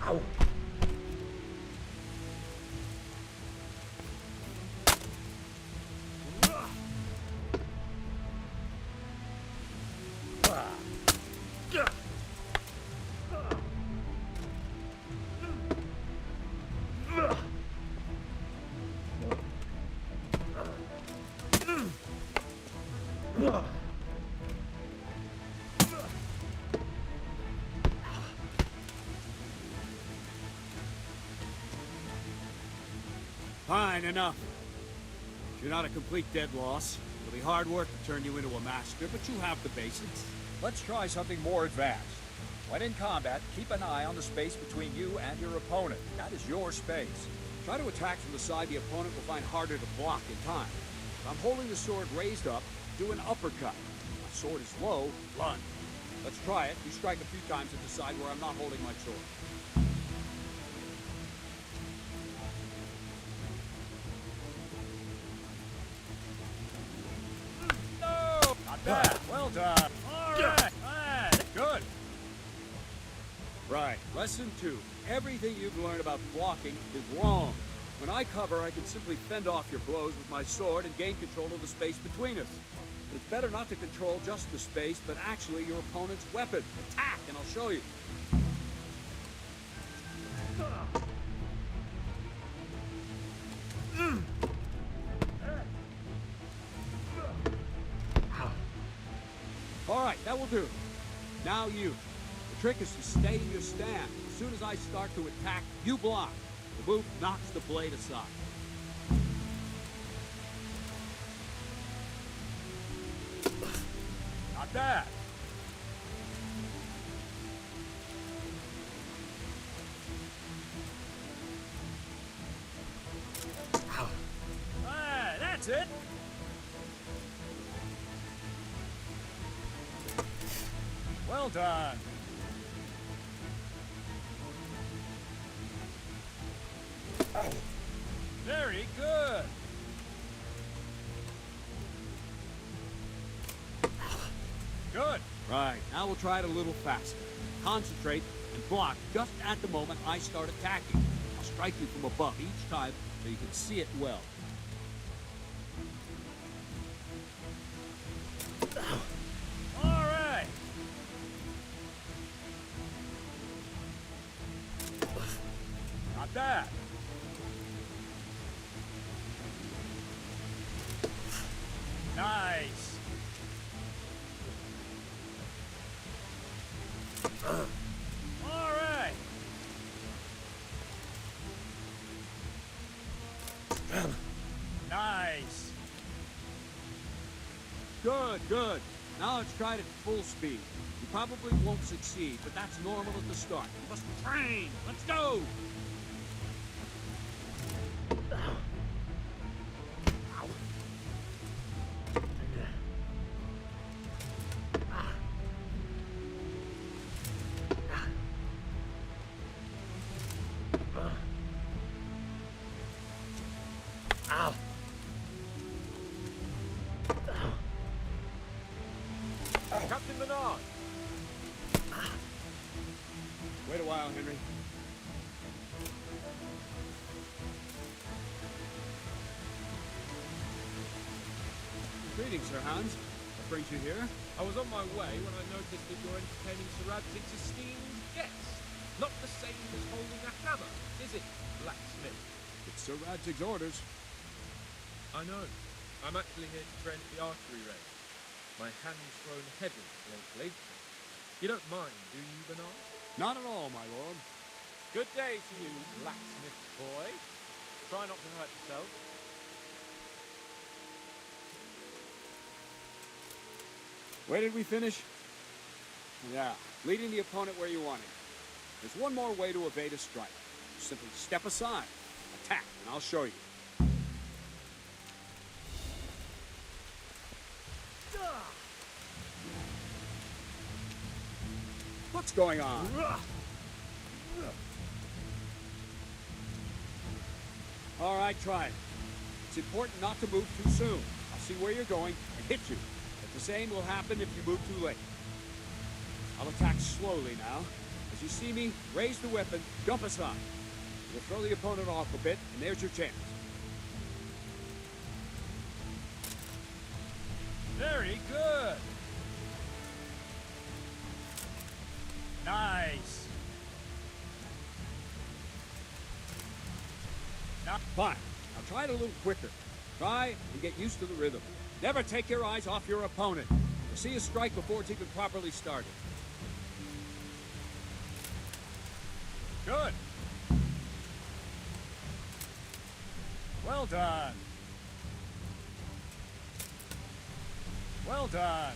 Speaker 2: Ow.
Speaker 5: Fine, enough. You're not a complete dead loss. It'll be hard work to turn you into a master, but you have the basics.
Speaker 6: Let's try something more advanced. When in combat, keep an eye on the space between you and your opponent. That is your space.
Speaker 5: Try to attack from the side the opponent will find harder to block in time. If I'm holding the sword raised up, do an uppercut. If my sword is low, lunge. Let's try it. You strike a few times at the side where I'm not holding my sword.
Speaker 6: Not bad. Well done.
Speaker 5: All right. Good. Right. Lesson 2. Everything you've learned about blocking is wrong. When I cover, I can simply fend off your blows with my sword and gain control of the space between us. It's better not to control just the space, but actually your opponent's weapon. Attack, and I'll show you. All right, that will do. Now you. The trick is to stay in your stand. As soon as I start to attack, you block. The move knocks the blade aside.
Speaker 6: Not bad. Ah, that's it. Well done. Very good. Good.
Speaker 5: Right, now we'll try it a little faster. Concentrate and block just at the moment I start attacking. I'll strike you from above each time so you can see it well.
Speaker 6: All right. Not bad. Nice. All right. Nice.
Speaker 5: Good, good. Now let's try it at full speed. You probably won't succeed, but that's normal at the start. You must train. Let's go!
Speaker 6: Captain Menard.
Speaker 5: Wait a while, Henry. Greetings, Sir Hans. What brings you here?
Speaker 23: I was on my way when I noticed that you're entertaining Sir Radzig's esteemed guest. Not the same as holding a hammer, is it, blacksmith?
Speaker 5: It's Sir Radzig's orders.
Speaker 23: I know. I'm actually here to train at the archery range. My hand's grown heavy lately. You don't mind, do you, Bernard?
Speaker 5: Not at all, my lord.
Speaker 23: Good day to you, blacksmith boy. Try not to hurt yourself.
Speaker 5: Where did we finish? Yeah, leading the opponent where you want him. There's one more way to evade a strike. Simply step aside, attack, and I'll show you. What's going on? All right, try it. It's important not to move too soon. I'll see where you're going and hit you. But the same will happen if you move too late. I'll attack slowly now. As you see me, raise the weapon, jump aside. You'll throw the opponent off a bit, and there's your chance.
Speaker 6: Very good. Nice.
Speaker 5: Fine. Now try it a little quicker. Try and get used to the rhythm. Never take your eyes off your opponent. You'll see a strike before it's even properly started.
Speaker 6: Good. Well done. Well done.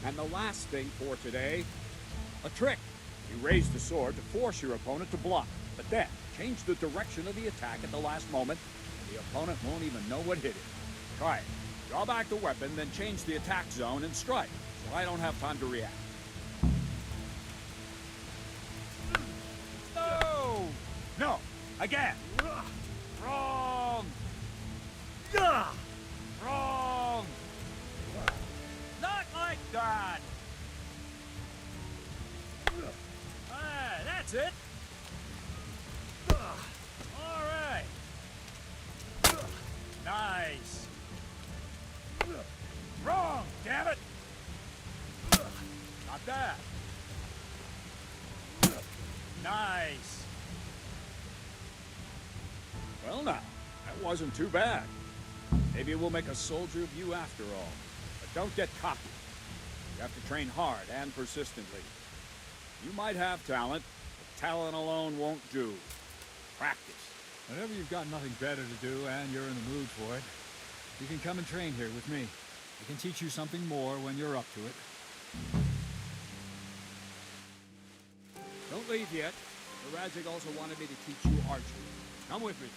Speaker 5: And the last thing for today, a trick. You raise the sword to force your opponent to block, but then change the direction of the attack at the last moment, and the opponent won't even know what hit it. Try it. Draw back the weapon, then change the attack zone and strike, so I don't have time to react.
Speaker 6: No! No! Again! Wrong! Wrong! Not like that! Ah, that's it! All right! Nice! Wrong, damn it! Not that! Nice!
Speaker 5: Well now, that wasn't too bad. Maybe we'll make a soldier of you after all. But don't get cocky. You have to train hard and persistently. You might have talent, but talent alone won't do. Practice.
Speaker 6: Whenever you've got nothing better to do and you're in the mood for it, you can come and train here with me. I can teach you something more when you're up to it.
Speaker 5: Don't leave yet. The Radzig also wanted me to teach you archery. Come with me.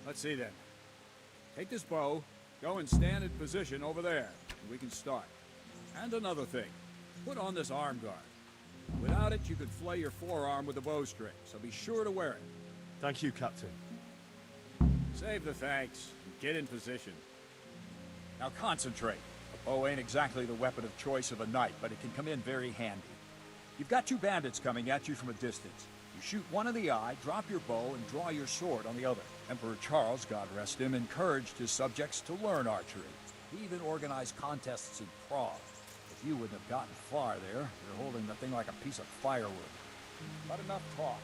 Speaker 5: Let's see then. Take this bow, go and stand in position over there, and we can start. And another thing, put on this arm guard. Without it, you could flay your forearm with a bowstring, so be sure to wear it.
Speaker 2: Thank you, Captain.
Speaker 5: Save the thanks, and get in position. Now concentrate. A bow ain't exactly the weapon of choice of a knight, but it can come in very handy. You've got two bandits coming at you from a distance. You shoot one in the eye, drop your bow, and draw your sword on the other. Emperor Charles, God rest him, encouraged his subjects to learn archery. He even organized contests in Prague. If you wouldn't have gotten far there, you're holding the thing like a piece of firewood. But enough talk.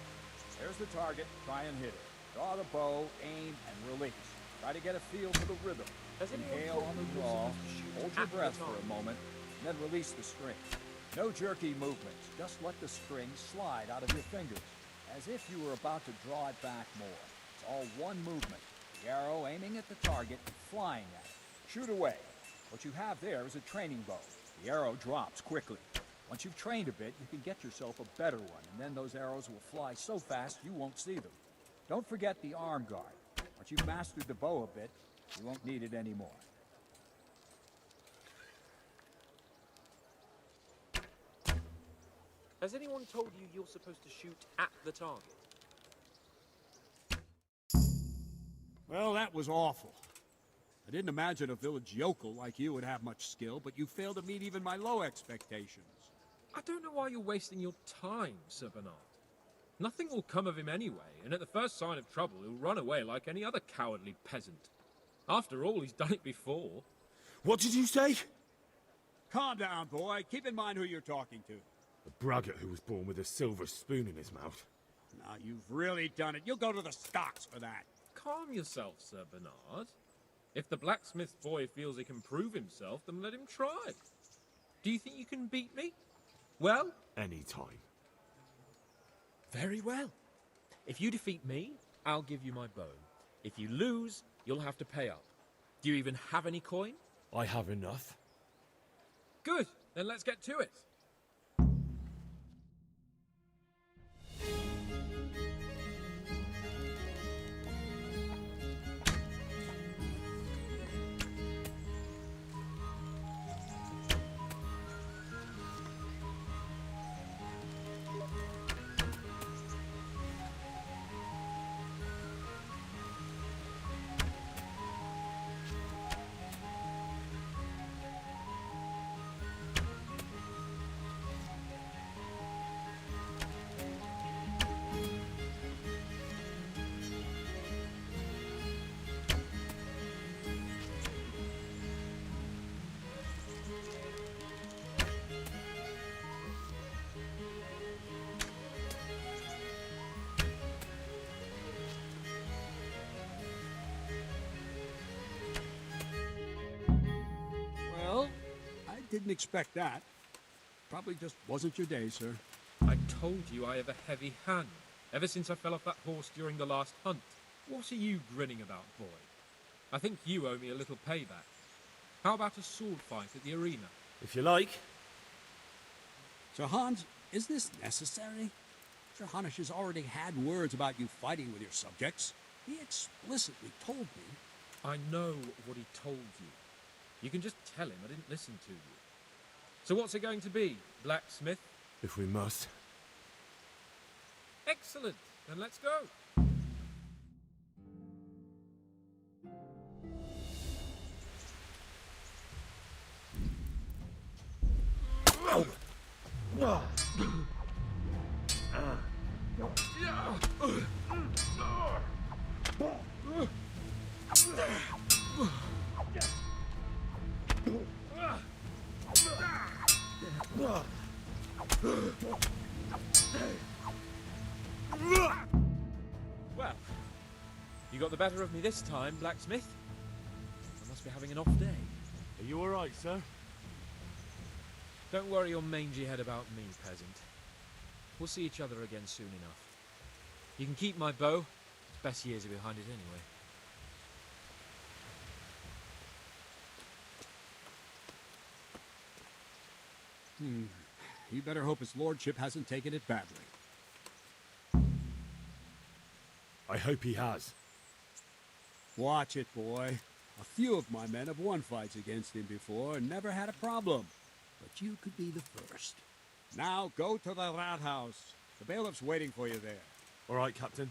Speaker 5: There's the target. Try and hit it. Draw the bow, aim, and release. Try to get a feel for the rhythm. Inhale on the draw, hold your breath for a moment, and then release the string. No jerky movements. Just let the string slide out of your fingers, as if you were about to draw it back more. It's all one movement. The arrow aiming at the target and flying at it. Shoot away. What you have there is a training bow. The arrow drops quickly. Once you've trained a bit, you can get yourself a better one, and then those arrows will fly so fast you won't see them. Don't forget the arm guard. Once you've mastered the bow a bit, you won't need it anymore.
Speaker 7: Has anyone told you you're supposed to shoot at the target?
Speaker 5: Well, that was awful. I didn't imagine a village yokel like you would have much skill, but you failed to meet even my low expectations.
Speaker 7: I don't know why you're wasting your time, Sir Bernard. Nothing will come of him anyway, and at the first sign of trouble, he'll run away like any other cowardly peasant. After all, he's done it before.
Speaker 2: What did you say?
Speaker 5: Calm down, boy. Keep in mind who you're talking to.
Speaker 2: A braggart who was born with a silver spoon in his mouth.
Speaker 5: Now, you've really done it. You'll go to the stocks for that.
Speaker 7: Calm yourself, Sir Bernard. If the blacksmith boy feels he can prove himself, then let him try. Do you think you can beat me? Well?
Speaker 2: Any time.
Speaker 7: Very well. If you defeat me, I'll give you my bow. If you lose, you'll have to pay up. Do you even have any coin?
Speaker 2: I have enough.
Speaker 7: Good. Then let's get to it.
Speaker 5: didn't expect that. Probably just wasn't your day, sir.
Speaker 7: I told you I have a heavy hand, ever since I fell off that horse during the last hunt. What are you grinning about, boy? I think you owe me a little payback. How about a sword fight at the arena?
Speaker 2: If you like.
Speaker 5: Sir Hans, is this necessary? Sir Hanush has already had words about you fighting with your subjects. He explicitly told me.
Speaker 7: I know what he told you. You can just tell him I didn't listen to you. So what's it going to be, blacksmith?
Speaker 2: If we must.
Speaker 7: Excellent. Then let's go. Well, you got the better of me this time, blacksmith. I must be having an off day.
Speaker 2: Are you alright, sir?
Speaker 7: Don't worry your mangy head about me, peasant. We'll see each other again soon enough. You can keep my bow. Its best years are behind it anyway.
Speaker 5: You better hope his lordship hasn't taken it badly.
Speaker 2: I hope he has.
Speaker 5: Watch it, boy. A few of my men have won fights against him before and never had a problem. But you could be the first. Now go to the rathouse. The bailiff's waiting for you there.
Speaker 2: All right, Captain.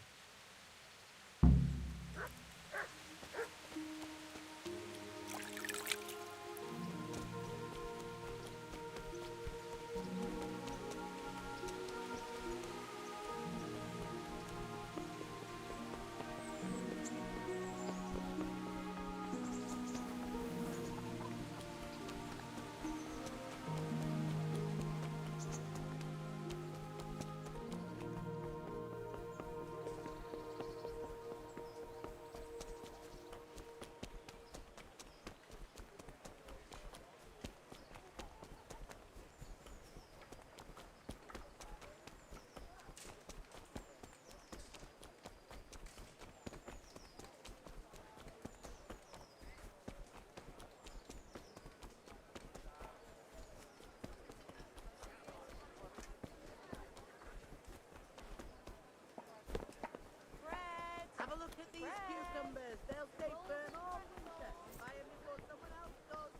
Speaker 15: Have a look at these cucumbers. They'll stay firm all winter. Buy them before someone else does.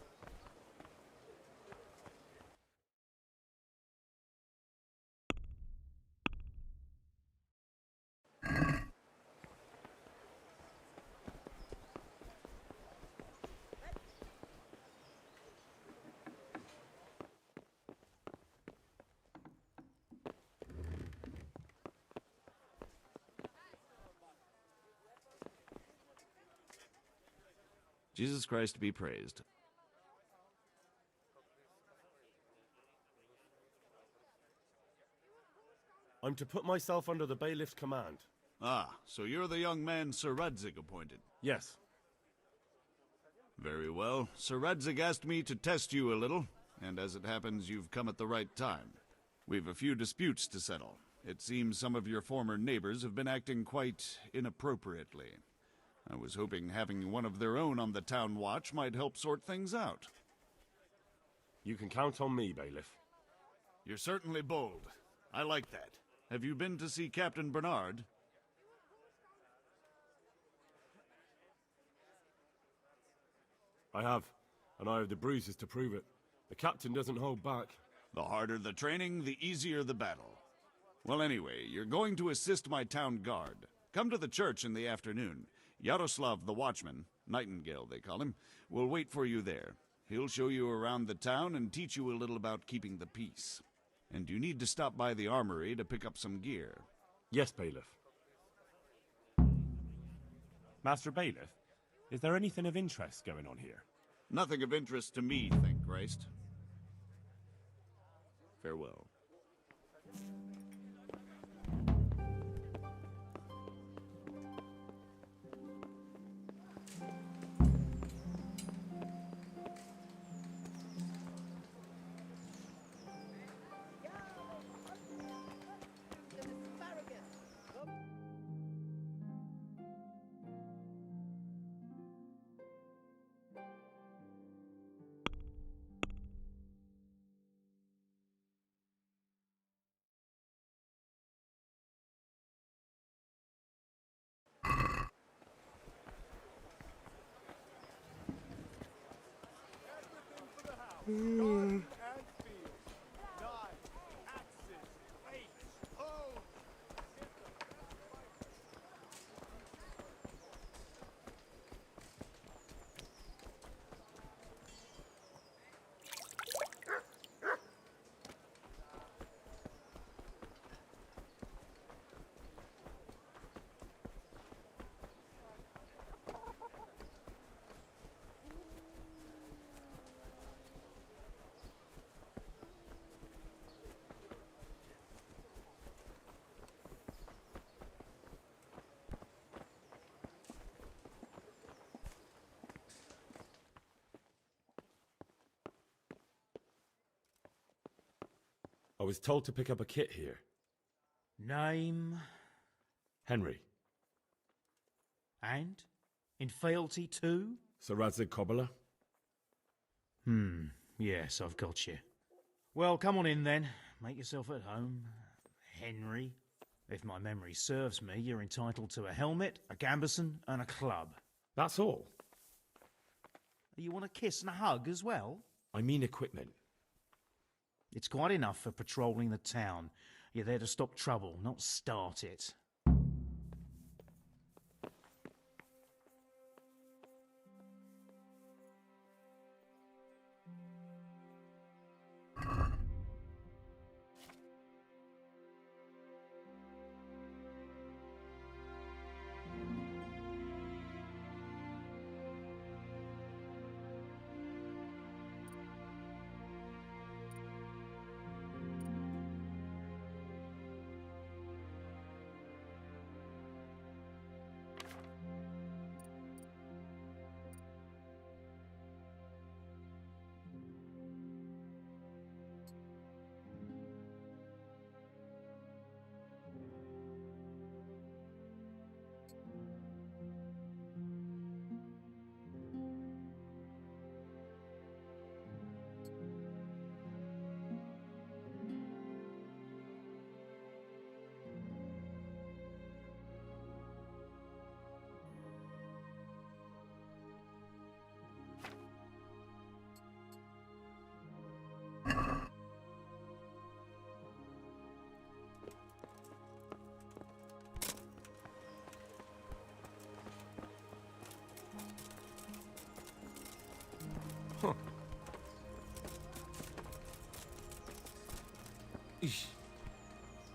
Speaker 17: Jesus Christ be praised.
Speaker 2: I'm to put myself under the bailiff's command.
Speaker 4: Ah, so you're the young man Sir Radzig appointed?
Speaker 2: Yes.
Speaker 4: Very well. Sir Radzig asked me to test you a little, and as it happens, you've come at the right time. We've a few disputes to settle. It seems some of your former neighbors have been acting quite inappropriately. I was hoping having one of their own on the town watch might help sort things out.
Speaker 2: You can count on me, bailiff.
Speaker 4: You're certainly bold. I like that. Have you been to see Captain Bernard?
Speaker 2: I have, and I have the bruises to prove it. The captain doesn't hold back.
Speaker 4: The harder the training, the easier the battle. Well, anyway, you're going to assist my town guard. Come to the church in the afternoon. Yaroslav the watchman, Nightingale they call him, will wait for you there. He'll show you around the town and teach you a little about keeping the peace. And you need to stop by the armory to pick up some gear.
Speaker 2: Yes, bailiff.
Speaker 20: Master Bailiff, is there anything of interest going on here?
Speaker 4: Nothing of interest to me, thank Christ. Farewell.
Speaker 2: I was told to pick up a kit here.
Speaker 12: Name
Speaker 2: Henry.
Speaker 12: and in fealty to?
Speaker 2: Sir Radzig Cobbler.
Speaker 12: Yes, I've got you. Well, come on in then. Make yourself at home. Henry. If my memory serves me, you're entitled to a helmet, a gambeson, and a club.
Speaker 2: That's all.
Speaker 12: You want a kiss and a hug as well?
Speaker 2: I mean equipment.
Speaker 12: It's quite enough for patrolling the town. You're there to stop trouble, not start it.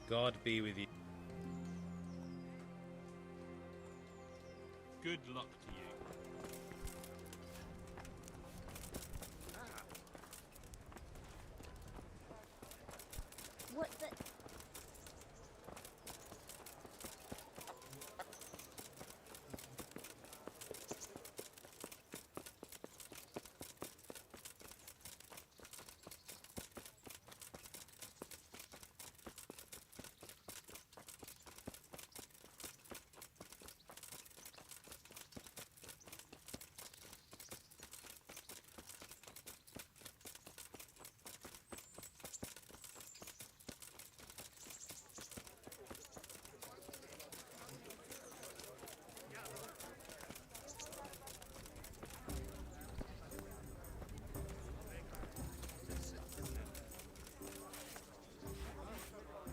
Speaker 8: God be with you.
Speaker 20: Good luck to you.
Speaker 18: What the...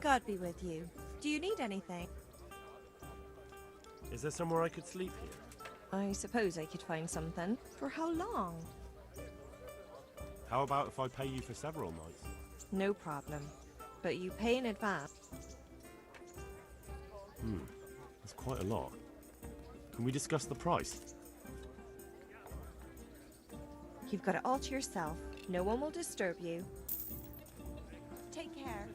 Speaker 16: God be with you. Do you need anything?
Speaker 3: Is there somewhere I could sleep here?
Speaker 16: I suppose I could find something. For how long?
Speaker 3: How about if I pay you for several nights?
Speaker 16: No problem. But you pay in advance.
Speaker 3: That's quite a lot. Can we discuss the price?
Speaker 16: You've got it all to yourself. No one will disturb you. Take care.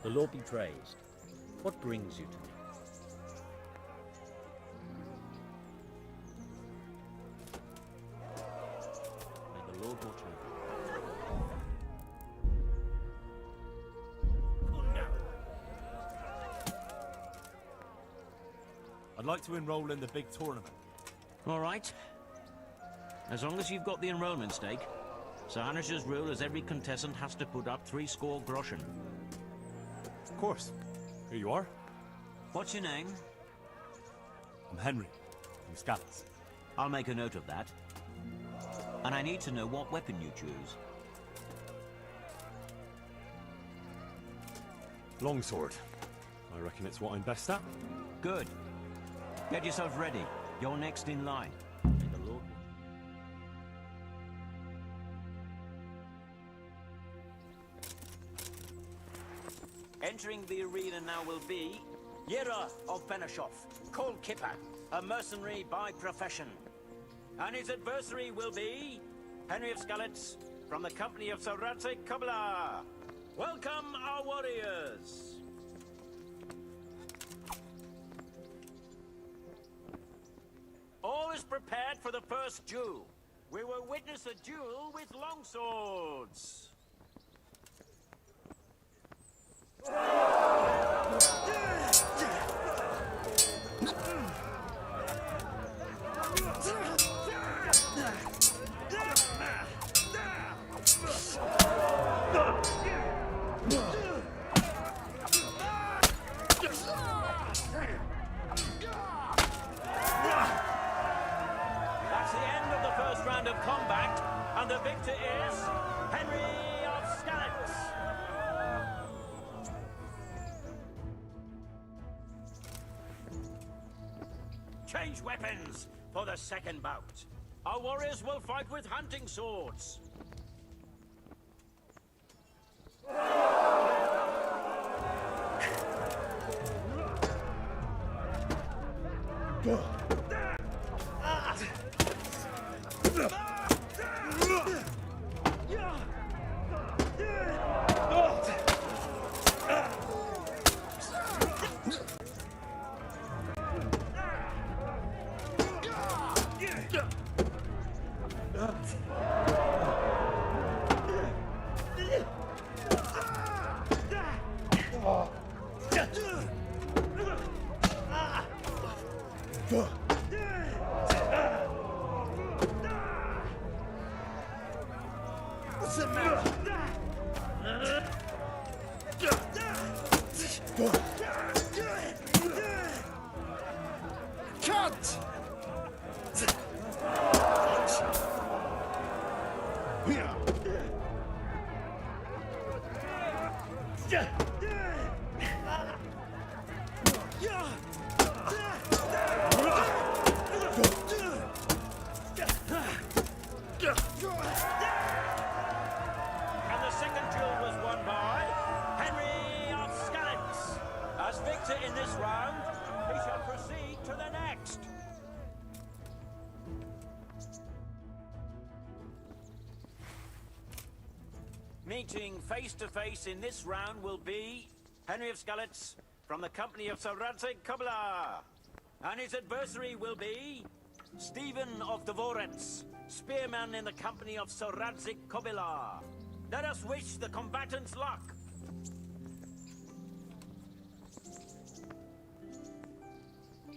Speaker 5: The Lord be praised. What brings you to me? May the Lord watch over you.
Speaker 2: I'd like to enroll in the big tournament.
Speaker 8: All right. As long as you've got the enrollment stake, Sir Hanish's rule is every contestant has to put up 3 score groschen.
Speaker 2: Of course. Here you are.
Speaker 8: What's your name?
Speaker 2: I'm Henry, from Scallops.
Speaker 8: I'll make a note of that. And I need to know what weapon you choose.
Speaker 2: Longsword. I reckon it's what I'm best at.
Speaker 8: Good. Get yourself ready. You're next in line. May the Lord... Entering the arena now will be Yera of Benishov, Cole Kipper, a mercenary by profession. And his adversary will be Henry of Skalitz from the company of Sir Radzik Kubla. Welcome, our warriors! All is prepared for the first duel. We will witness a duel with longswords. That's the end of the first round of combat, and the victor is Henry of Skalitz. Change weapons for the second bout. Our warriors will fight with hunting swords.
Speaker 15: What's the matter? Cut!
Speaker 8: And the second duel was won by Henry of Skalitz. As victor in this round, he shall proceed to the next. Meeting face to face in this round will be Henry of Skalitz from the company of Sir Radzik Kubla. And his adversary will be Stephen of Deliverance, spearman in the company of Sir Radzik Kubla. Let us wish the combatants luck.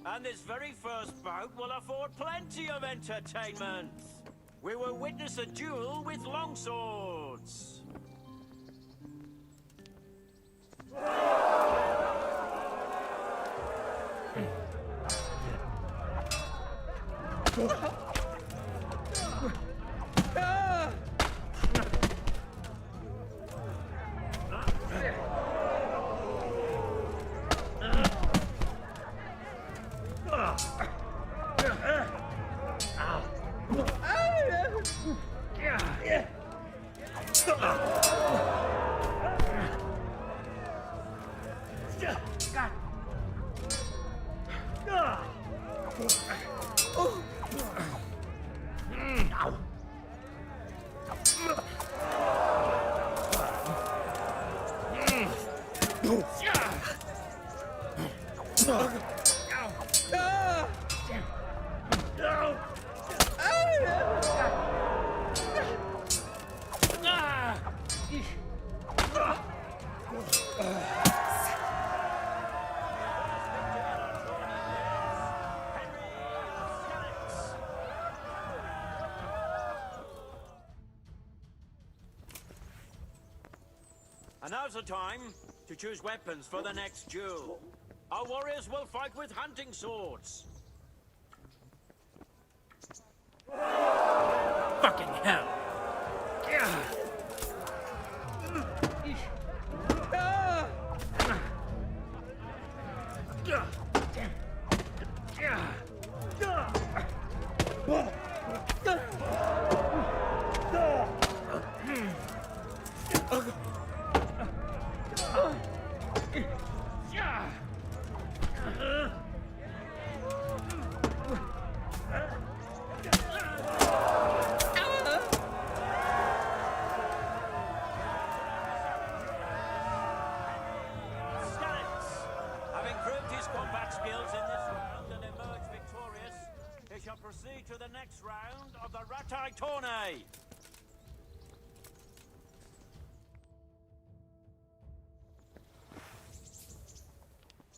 Speaker 8: And this very first bout will afford plenty of entertainment. We will witness a duel with longswords. And now's the time to choose weapons for the next duel. Our warriors will fight with hunting swords.
Speaker 13: Fucking hell!
Speaker 8: Having proved his combat skills in this round and emerged victorious, he shall proceed to the next round of the Ratai Tourney.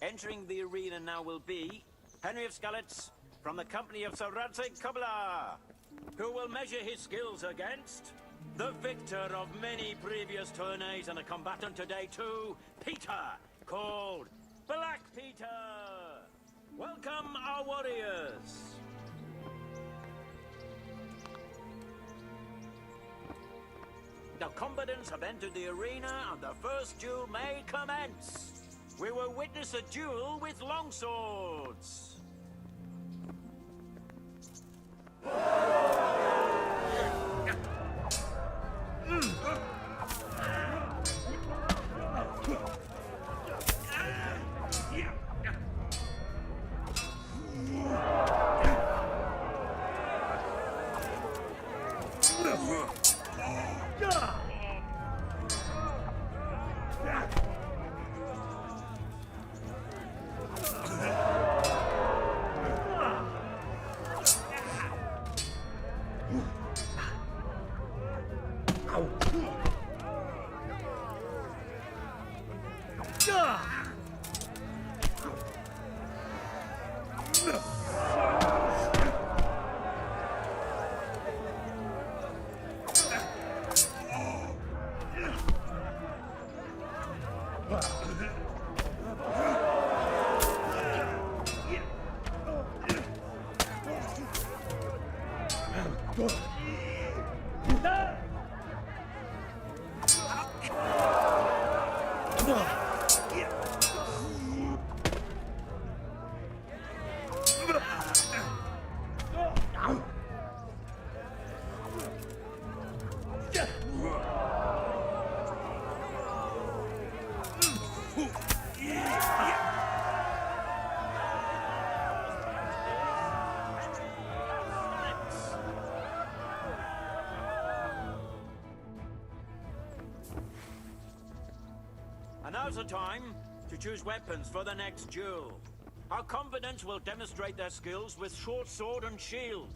Speaker 8: Entering the arena now will be Henry of Skalitz from the company of Sir Radzig Kobyla, who will measure his skills against the victor of many previous tourneys and a combatant today too, Peter, called Black Peter. Welcome our warriors. The combatants have entered the arena and the first duel may commence. We will witness a duel with longswords. And now's the time to choose weapons for the next duel. Our combatants will demonstrate their skills with short sword and shield.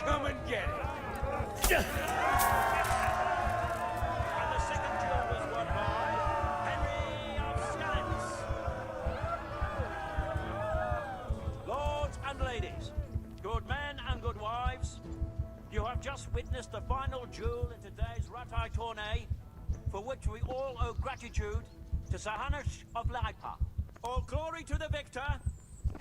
Speaker 5: Come and get it.
Speaker 8: And the second duel was won by Henry of Skalitz. Lords and ladies, good men and good wives, you have just witnessed the final duel in today's Ratai Tourney, for which we all owe gratitude to Sir Hanush of Laipa. All glory to the victor,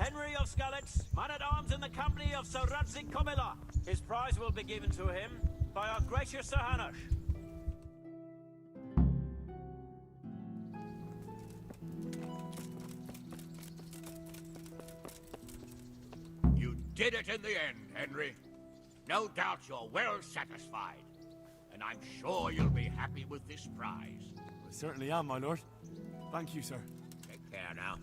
Speaker 8: Henry of Skalitz, man-at-arms in the company of Sir Radzik Komila. His prize will be given to him by our gracious Sir Hanush.
Speaker 22: You did it in the end, Henry. No doubt you're well satisfied. And I'm sure you'll be happy with this prize.
Speaker 2: I certainly am, my lord. Thank you, sir.
Speaker 22: Take care now.